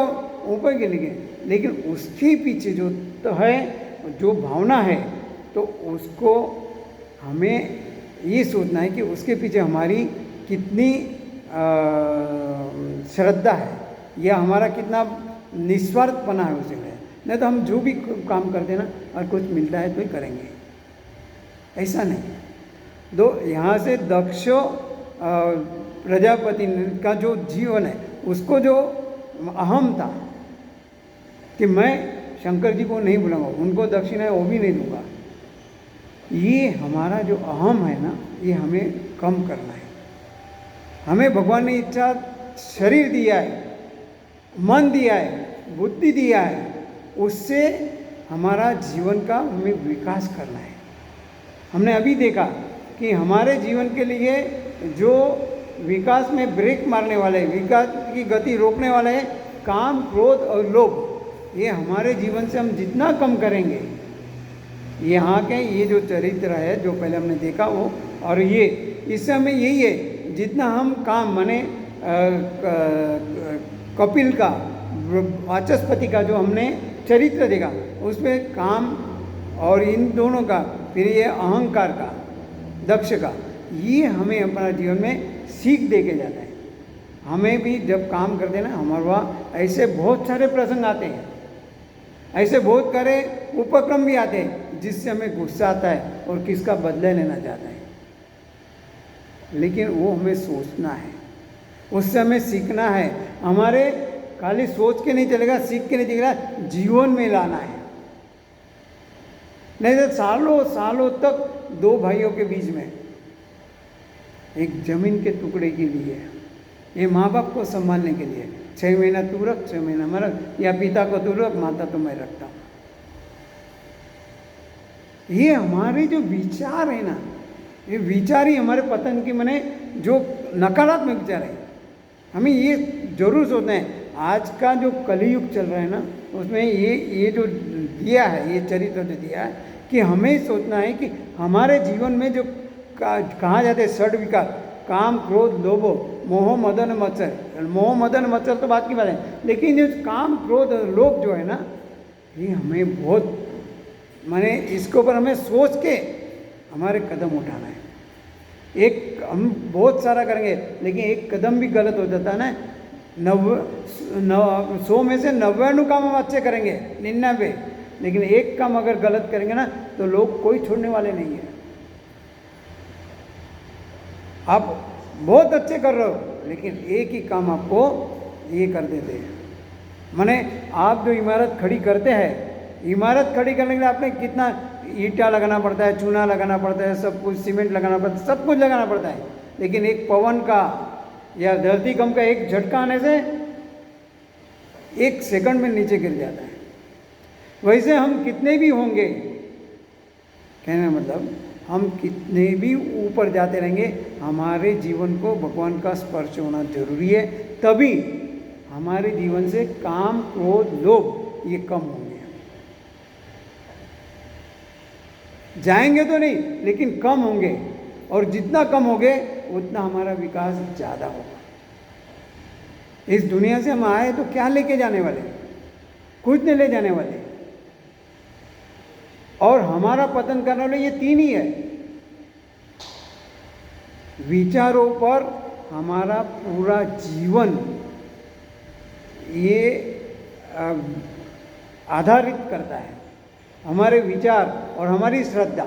ऊपर के लिए, लेकिन उसके पीछे जो तो है, जो भावना है, तो उसको हमें ये सोचना है कि उसके पीछे हमारी कितनी श्रद्धा है, या हमारा कितना निस्वार्थपना है उसे में। नहीं तो हम जो भी काम करते हैं ना, और कुछ मिलता है तो ही करेंगे, ऐसा नहीं। तो यहाँ से दक्ष प्रजापति का जो जीवन है, उसको जो अहम था कि मैं शंकर जी को नहीं बुलाऊंगा, उनको दक्षिणा है वो भी नहीं दूंगा, ये हमारा जो अहम है ना, ये हमें कम करना है। हमें भगवान ने इच्छा शरीर दिया है, मन दिया है, बुद्धि दिया है, उससे हमारा जीवन का हमें विकास करना है। हमने अभी देखा कि हमारे जीवन के लिए जो विकास में ब्रेक मारने वाले, विकास की गति रोकने वाले हैं, काम, क्रोध और लोभ, ये हमारे जीवन से हम जितना कम करेंगे, यहाँ के ये जो चरित्र है जो पहले हमने देखा वो, और ये इससे हमें यही है, जितना हम काम माने कपिल का, वाचस्पति का जो हमने चरित्र देखा, उसमें काम और इन दोनों का, फिर ये अहंकार का, दक्ष का, ये हमें अपना जीवन में सीख दे के जाता है। हमें भी जब काम करते हैं ना, हमारे वहाँ ऐसे बहुत सारे प्रसंग आते हैं, ऐसे बहुत करे उपक्रम भी आते हैं जिससे हमें गुस्सा आता है और किसका बदला लेना चाहता है, लेकिन वो हमें सोचना है, उससे हमें सीखना है। हमारे खाली सोच के नहीं चलेगा, सीख के नहीं चलेगा, जीवन में लाना है। नहीं तो सालों सालों तक दो भाइयों के बीच में एक जमीन के टुकड़े के लिए, ये माँ बाप को संभालने के लिए 6 महीना तू रख, 6 महीना मैं रख, या पिता को तू रख, माता तो मैं रखता हूँ। ये हमारे जो विचार है ना, ये विचार ही हमारे पतन की मने जो नकारात्मक विचार है, हमें ये जरूर सोचना है। आज का जो कलियुग चल रहा है ना, उसमें ये जो दिया है, ये चरित्र जो दिया है कि हमें सोचना है कि हमारे जीवन में जो कहा जाते हैं षड विकार, काम क्रोध लोभ मोह मदन मत्सर, मोह मदन मत्सर तो बात की बात है, लेकिन जो काम क्रोध लोभ जो है ना, ये हमें बहुत माने इसके ऊपर हमें सोच के हमारे कदम उठाना है। एक हम बहुत सारा करेंगे लेकिन एक कदम भी गलत हो जाता है ना, 100 में से 99 काम हम अच्छे करेंगे, 99, लेकिन एक काम अगर गलत करेंगे ना तो लोग कोई छोड़ने वाले नहीं है। आप बहुत अच्छे कर रहे हो लेकिन एक ही काम आपको ये कर देते हैं। माने आप जो इमारत खड़ी करते हैं, इमारत खड़ी करने के लिए आपने कितना ईंटा लगाना पड़ता है, चूना लगाना पड़ता है, सब कुछ सीमेंट लगाना पड़ता है, सब कुछ लगाना पड़ता है, लेकिन एक पवन का या धरती कंप का एक झटका आने से 1 सेकंड में नीचे गिर जाता है। वैसे हम कितने भी होंगे, कहने का मतलब हम कितने भी ऊपर जाते रहेंगे, हमारे जीवन को भगवान का स्पर्श होना जरूरी है, तभी हमारे जीवन से काम क्रोध लोभ ये कम होंगे। जाएंगे तो नहीं लेकिन कम होंगे, और जितना कम होंगे उतना हमारा विकास ज़्यादा होगा। इस दुनिया से हम आए तो क्या लेके जाने वाले, कुछ नहीं ले जाने वाले, और हमारा पतन करने वाले ये 3 ही है। विचारों पर हमारा पूरा जीवन ये आधारित करता है। हमारे विचार और हमारी श्रद्धा,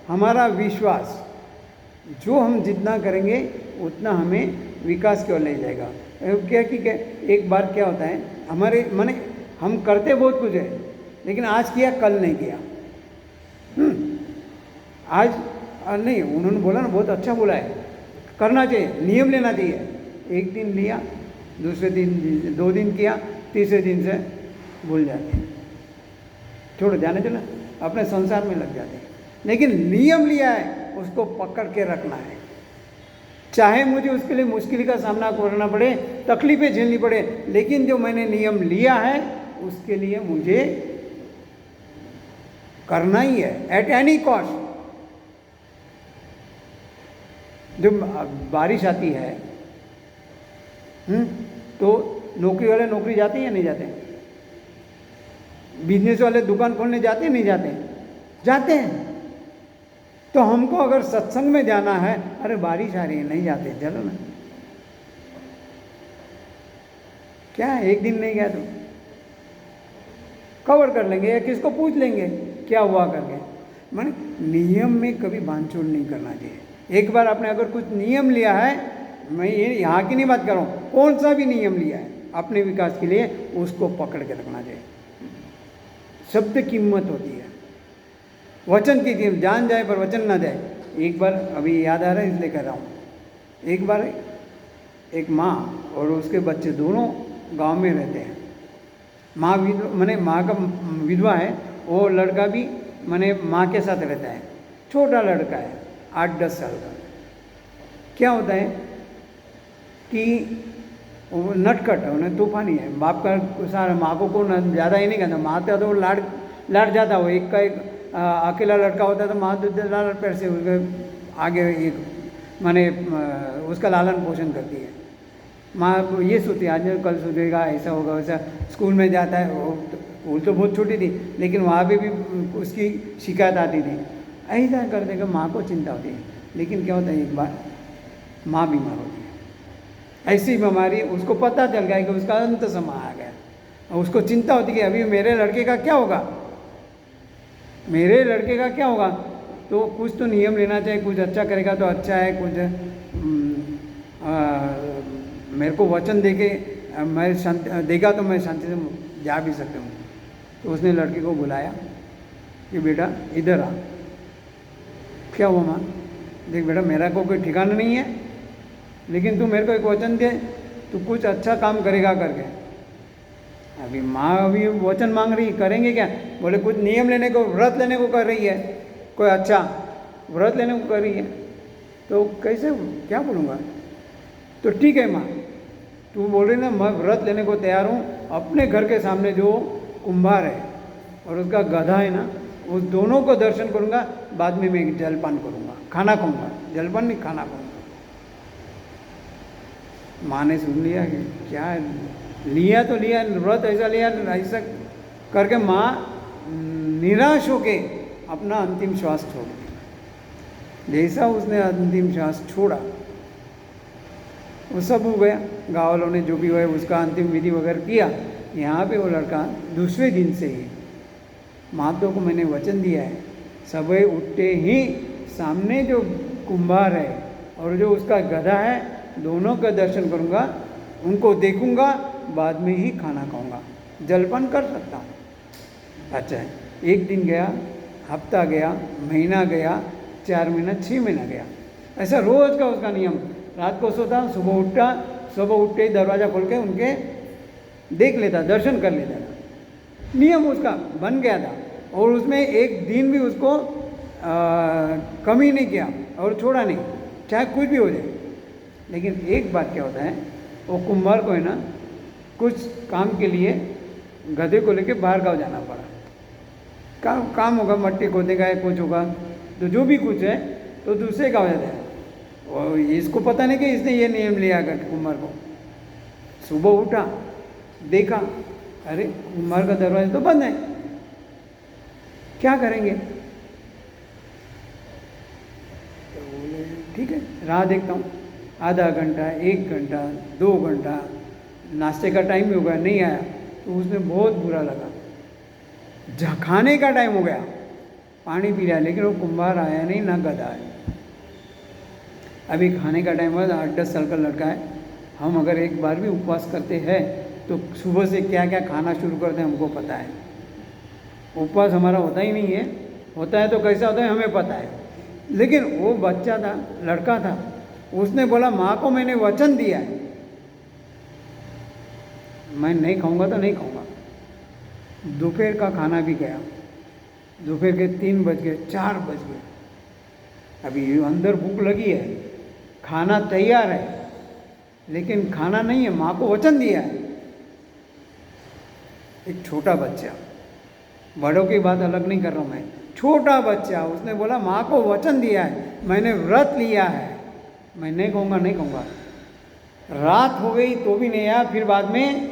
हमारा विश्वास, जो हम जितना करेंगे उतना हमें विकास की ओर ले जाएगा। क्या कि एक बार क्या होता है, हमारे माने हम करते बहुत कुछ है लेकिन आज किया कल नहीं किया। आज नहीं, उन्होंने बोला ना, बहुत अच्छा बोला है, करना चाहिए, नियम लेना चाहिए। एक दिन लिया, दूसरे दिन 2 दिन किया, तीसरे दिन से भूल जाते हैं, छोड़ जाने चला, अपने संसार में लग जाते हैं। लेकिन नियम लिया है उसको पकड़ के रखना है, चाहे मुझे उसके लिए मुश्किल का सामना करना पड़े, तकलीफें झेलनी पड़े, लेकिन जो मैंने नियम लिया है उसके लिए मुझे करना ही है, एट एनी कॉस्ट। जब बारिश आती है तो नौकरी वाले नौकरी जाते हैं या नहीं जाते? बिजनेस वाले दुकान खोलने जाते हैं नहीं जाते? जाते हैं। तो हमको अगर सत्संग में जाना है, अरे बारिश आ रही है, नहीं जाते, चलो ना, क्या है, एक दिन नहीं गया तो कवर कर लेंगे या किसको पूछ लेंगे क्या हुआ करके। माने नियम में कभी बांधछोड़ नहीं करना चाहिए। एक बार आपने अगर कुछ नियम लिया है, मैं ये यहाँ की नहीं बात कर रहा हूँ, कौन सा भी नियम लिया है अपने विकास के लिए, उसको पकड़ के रखना चाहिए। शब्द की कीमत होती है, वचन की कीमत, जान जाए पर वचन ना जाए। एक बार अभी याद आ रहा है इसलिए कह रहा हूँ, एक बार एक माँ और उसके बच्चे दोनों गांव में रहते हैं। माँ माने माँ का विधवा है, वो लड़का भी माने माँ के साथ रहता है, छोटा लड़का है 8-10 साल का। क्या होता है कि वो नटखट है, उन्हें तूफानी है, बाप का सारा, माँ को ज़्यादा ही नहीं कहता, माँ का तो लाड जाता हो, एक का एक अकेला लड़का होता है तो माँ तो लाल पैर से आगे एक माने उसका लालन पोषण करती है। माँ ये सोचती है आज कल सोचेगा ऐसा होगा वैसा। स्कूल में जाता है, स्कूल तो बहुत छोटी थी लेकिन वहाँ पे भी उसकी शिकायत आती थी, ऐसा कर देगा, माँ को चिंता होती है। लेकिन क्या होता है, एक बार माँ बीमार होती है, ऐसी बीमारी, उसको पता चल गया कि उसका अंत समय आ गया, और उसको चिंता होती कि अभी मेरे लड़के का क्या होगा, मेरे लड़के का क्या होगा। तो कुछ तो नियम लेना चाहिए, कुछ अच्छा करेगा तो अच्छा है, कुछ मेरे को वचन दे के मैं शांति देगा तो मैं शांति से जा भी सकता हूँ। तो उसने लड़के को बुलाया कि बेटा इधर आ। क्या हुआ माँ? देख बेटा, मेरा को कोई ठिकाना नहीं है, लेकिन तू मेरे को एक वचन दे, तू कुछ अच्छा काम करेगा करके। अभी माँ अभी वचन मांग रही, करेंगे क्या? बोले कुछ नियम लेने को, व्रत लेने को कर रही है, कोई अच्छा व्रत लेने को कर रही है, तो कैसे क्या बोलूँगा? तो ठीक है माँ, तू बोल रही ना, मैं व्रत लेने को तैयार हूँ। अपने घर के सामने जो कुंभार है और उसका गधा है ना, उस दोनों को दर्शन करूँगा, बाद में मैं जलपान करूँगा, खाना खाऊँगा, जलपान नहीं खाना खाऊँगा। माँ ने सुन लिया कि क्या है, लिया तो लिया, व्रत ऐसा लिया, ऐसा करके माँ निराश होके अपना अंतिम श्वास छोड़ दिया। जैसा उसने अंतिम श्वास छोड़ा, वो सब हो गया। गाँव वालों ने जो भी हुआ उसका अंतिम विधि वगैरह किया। यहाँ पे वो लड़का दूसरे दिन से ही, महात्मा को मैंने वचन दिया है, सुबह उठते ही सामने जो कुंभार है और जो उसका गधा है, दोनों का दर्शन करूँगा, उनको देखूँगा, बाद में ही खाना खाऊँगा, जलपान कर सकता हूँ। अच्छा है, एक दिन गया, हफ्ता गया, महीना गया, 4 महीना, 6 महीना गया, ऐसा रोज़ का उसका नियम। रात को सोता, सुबह उठता, सुबह उठते ही दरवाज़ा खोल के उनके देख लेता, दर्शन कर लेता था। नियम उसका बन गया था और उसमें एक दिन भी उसको कमी नहीं किया और छोड़ा नहीं, चाहे कुछ भी हो जाए। लेकिन एक बात क्या होता है, वो कुंभार को है ना, कुछ काम के लिए गधे को लेके बाहर गाँव जाना पड़ा। काम होगा, मट्टी खोदने का है, कुछ होगा, तो जो भी कुछ है तो दूसरे गाँव जाता है। और इसको पता नहीं कि इसने ये नियम लिया कर कुंभार को। सुबह उठा, देखा, अरे कुंभार का दरवाजा तो बंद है, क्या करेंगे? तो बोले ठीक है, राह देखता हूँ। आधा घंटा, 1 घंटा, 2 घंटा, नाश्ते का टाइम भी हो गया, नहीं आया। तो उसने बहुत बुरा लगा। खाने का टाइम हो गया, पानी पी रहा है, लेकिन वो कुंभार आया नहीं, ना गधा है। अभी खाने का टाइम हुआ, 8-10 साल का लड़का है। हम अगर एक बार भी उपवास करते हैं तो सुबह से क्या क्या खाना शुरू करते हैं हमको पता है। उपवास हमारा होता ही नहीं है, होता है तो कैसा होता है हमें पता है। लेकिन वो बच्चा था, लड़का था, उसने बोला माँ को मैंने वचन दिया है, मैं नहीं खाऊंगा तो नहीं खाऊंगा। दोपहर का खाना भी गया, दोपहर के 3 बज गए, 4 बज गए, अभी अंदर भूख लगी है, खाना तैयार है, लेकिन खाना नहीं है, माँ को वचन दिया है। एक छोटा बच्चा, बड़ों की बात अलग नहीं कर रहा हूँ मैं, छोटा बच्चा, उसने बोला माँ को वचन दिया है, मैंने व्रत लिया है, मैं नहीं कहूँगा, नहीं कहूँगा। रात हो गई तो भी नहीं आया। फिर बाद में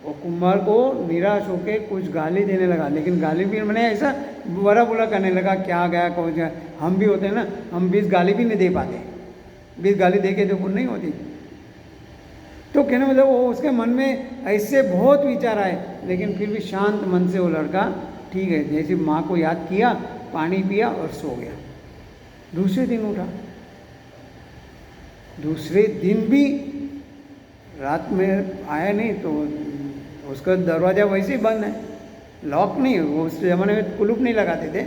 वो कुंभार को निराश होकर कुछ गाली देने लगा, लेकिन गाली भी मैंने ऐसा बुरा बुरा करने लगा, क्या गया कौन गया। हम भी होते हैं ना, हम 20 गाली भी नहीं दे पाते, 20 गाली दे के जो नहीं होती। तो कहने मतलब वो उसके मन में ऐसे बहुत विचार आए, लेकिन फिर भी शांत मन से वो लड़का ठीक है, जैसे माँ को याद किया, पानी पिया और सो गया। दूसरे दिन उठा, दूसरे दिन भी रात में आया नहीं, तो उसका दरवाज़ा वैसे ही बंद है, लॉक नहीं, वो उस ज़माने में कुलूप नहीं लगाते थे,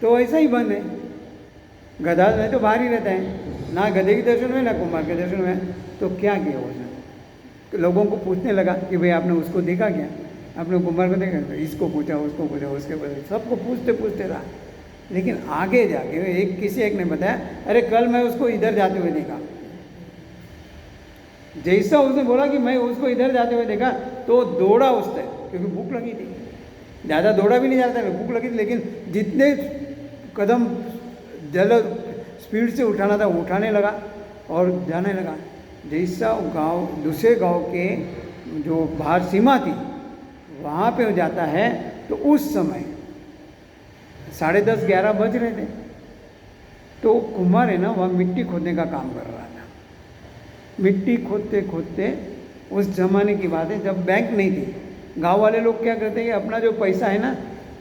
तो ऐसा ही बंद है। गधा में तो बाहर ही रहता है, ना गधे के दर्शन हुए ना कुंभार के दर्शन हुए। तो क्या किया उसने, तो लोगों को पूछने लगा कि भाई आपने उसको देखा क्या, आपने कुंभार को देखा? इसको पूछा, उसको पूछा, उसके बाद सबको पूछते पूछते रहा। लेकिन आगे जाके किसी एक ने बताया, अरे कल मैं उसको इधर जाते हुए देखा। जैसा उसने बोला कि मैं उसको इधर जाते हुए देखा, तो दौड़ा उससे, क्योंकि भूख लगी थी। ज़्यादा दौड़ा भी नहीं जाता था, भूख लगी थी, लेकिन जितने कदम स्पीड से उठाना था उठाने लगा और जाने लगा। जैसा गांव, दूसरे गांव के जो बाहर सीमा थी वहाँ पे हो जाता है, तो उस समय 10:30-11 बज रहे थे। तो कुम्हार है ना, वहाँ मिट्टी खोदने का काम कर रहा था। मिट्टी खोदते खोदते, उस जमाने की बात है जब बैंक नहीं थी, गांव वाले लोग क्या करते हैं, अपना जो पैसा है ना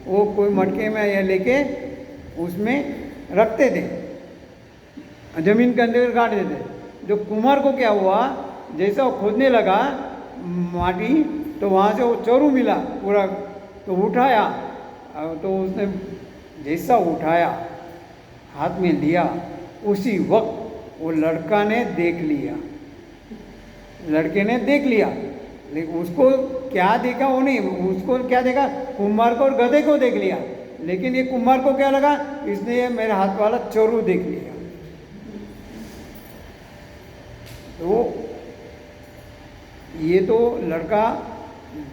वो कोई मटके में या लेके उसमें रखते थे, जमीन के अंदर गाड़ देते। जो कुम्हार को क्या हुआ, जैसा वो खोदने लगा माटी तो वहाँ से वो चोरू मिला पूरा, तो उठाया, तो उसने जैसा उठाया हाथ में लिया, उसी वक्त वो लड़का ने देख लिया, लड़के ने देख लिया, लेकिन उसको क्या देखा वो नहीं, उसको क्या देखा, कुम्हार को और गधे को देख लिया। लेकिन ये कुम्हार को क्या लगा, इसने ये मेरे हाथ वाला चोरू देख लिया। तो ये तो लड़का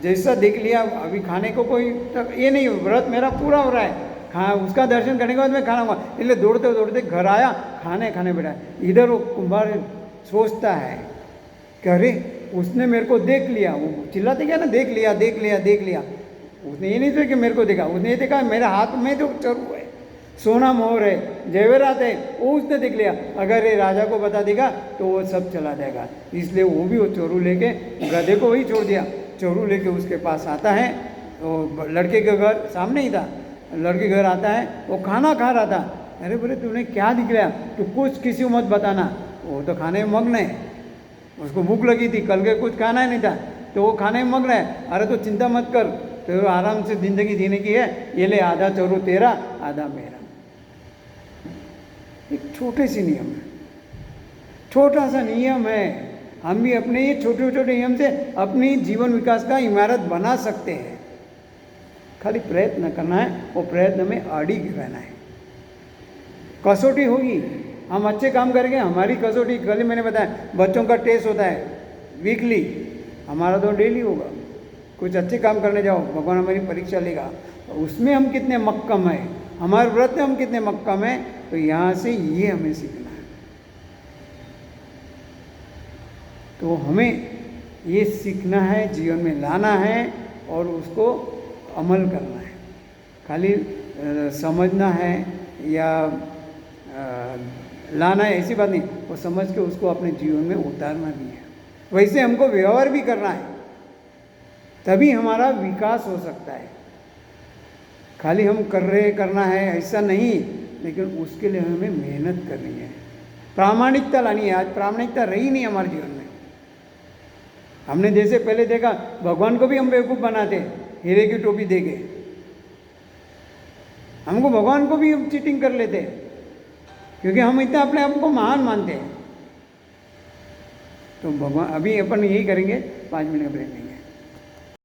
जैसा देख लिया, अभी खाने को कोई तक ये नहीं, व्रत मेरा पूरा हो रहा है, उसका दर्शन करने के बाद मैं खाना हुआ, इसलिए दौड़ते दौड़ते घर आया, खाने बैठा। इधर वो कुम्हार सोचता है कि अरे उसने मेरे को देख लिया, वो चिल्लाते क्या ना, देख लिया देख लिया देख लिया। उसने ये नहीं सोचा कि मेरे को देखा, उसने ये देखा मेरे हाथ में जो चोरू है, सोना मोहर है, जेवरात है, वो उसने देख लिया। अगर ये राजा को बता देगा तो वो सब चला जाएगा, इसलिए वो भी वो चोरू लेके गधे को वही छोड़ दिया। चोरू लेके उसके पास आता है, तो लड़के के घर सामने ही था, लड़के घर आता है, वो खाना खा रहा था। अरे बोले तूने क्या दिख रहा, तू कुछ किसी को मत बताना, वो तो खाने में मग्न है, उसको भूख लगी थी, कल के कुछ खाना ही नहीं था, तो वो खाने में मग्न है। अरे तो चिंता मत कर, तो आराम से ज़िंदगी जीने की है, ये ले आधा चोरू तेरा आधा मेरा। एक छोटे से नियम है, छोटा सा नियम है। हम भी अपने ये छोटे छोटे नियम से अपनी जीवन विकास का इमारत बना सकते हैं, खाली प्रयत्न करना है, वो प्रयत्न में अड़िग रहना है। कसौटी होगी, हम अच्छे काम करेंगे, हमारी कसौटी, कल मैंने बताया बच्चों का टेस्ट होता है वीकली, हमारा तो डेली होगा। कुछ अच्छे काम करने जाओ, भगवान हमारी परीक्षा लेगा, उसमें हम कितने मक्कम हैं, हमारे व्रत में हम कितने मक्कम हैं। तो यहाँ से ये हमें सीखना है। तो हमें ये सीखना है, जीवन में लाना है और उसको अमल करना है। खाली समझना है या लाना है ऐसी बात नहीं, वो समझ के उसको अपने जीवन में उतारना भी है। वैसे हमको व्यवहार भी करना है, तभी हमारा विकास हो सकता है। खाली हम करना है ऐसा नहीं, लेकिन उसके लिए हमें मेहनत करनी है, प्रामाणिकता लानी है। आज प्रामाणिकता रही नहीं हमारे जीवन में। हमने जैसे पहले देखा, भगवान को भी हम बेवकूफ़ बनाते, हीरे की टोपी देके हमको भगवान को भी हम चीटिंग कर लेते, क्योंकि हम इतना अपने आप को महान मानते हैं। तो भगवान, अभी अपन यही करेंगे, 5 मिनट का ब्रेक।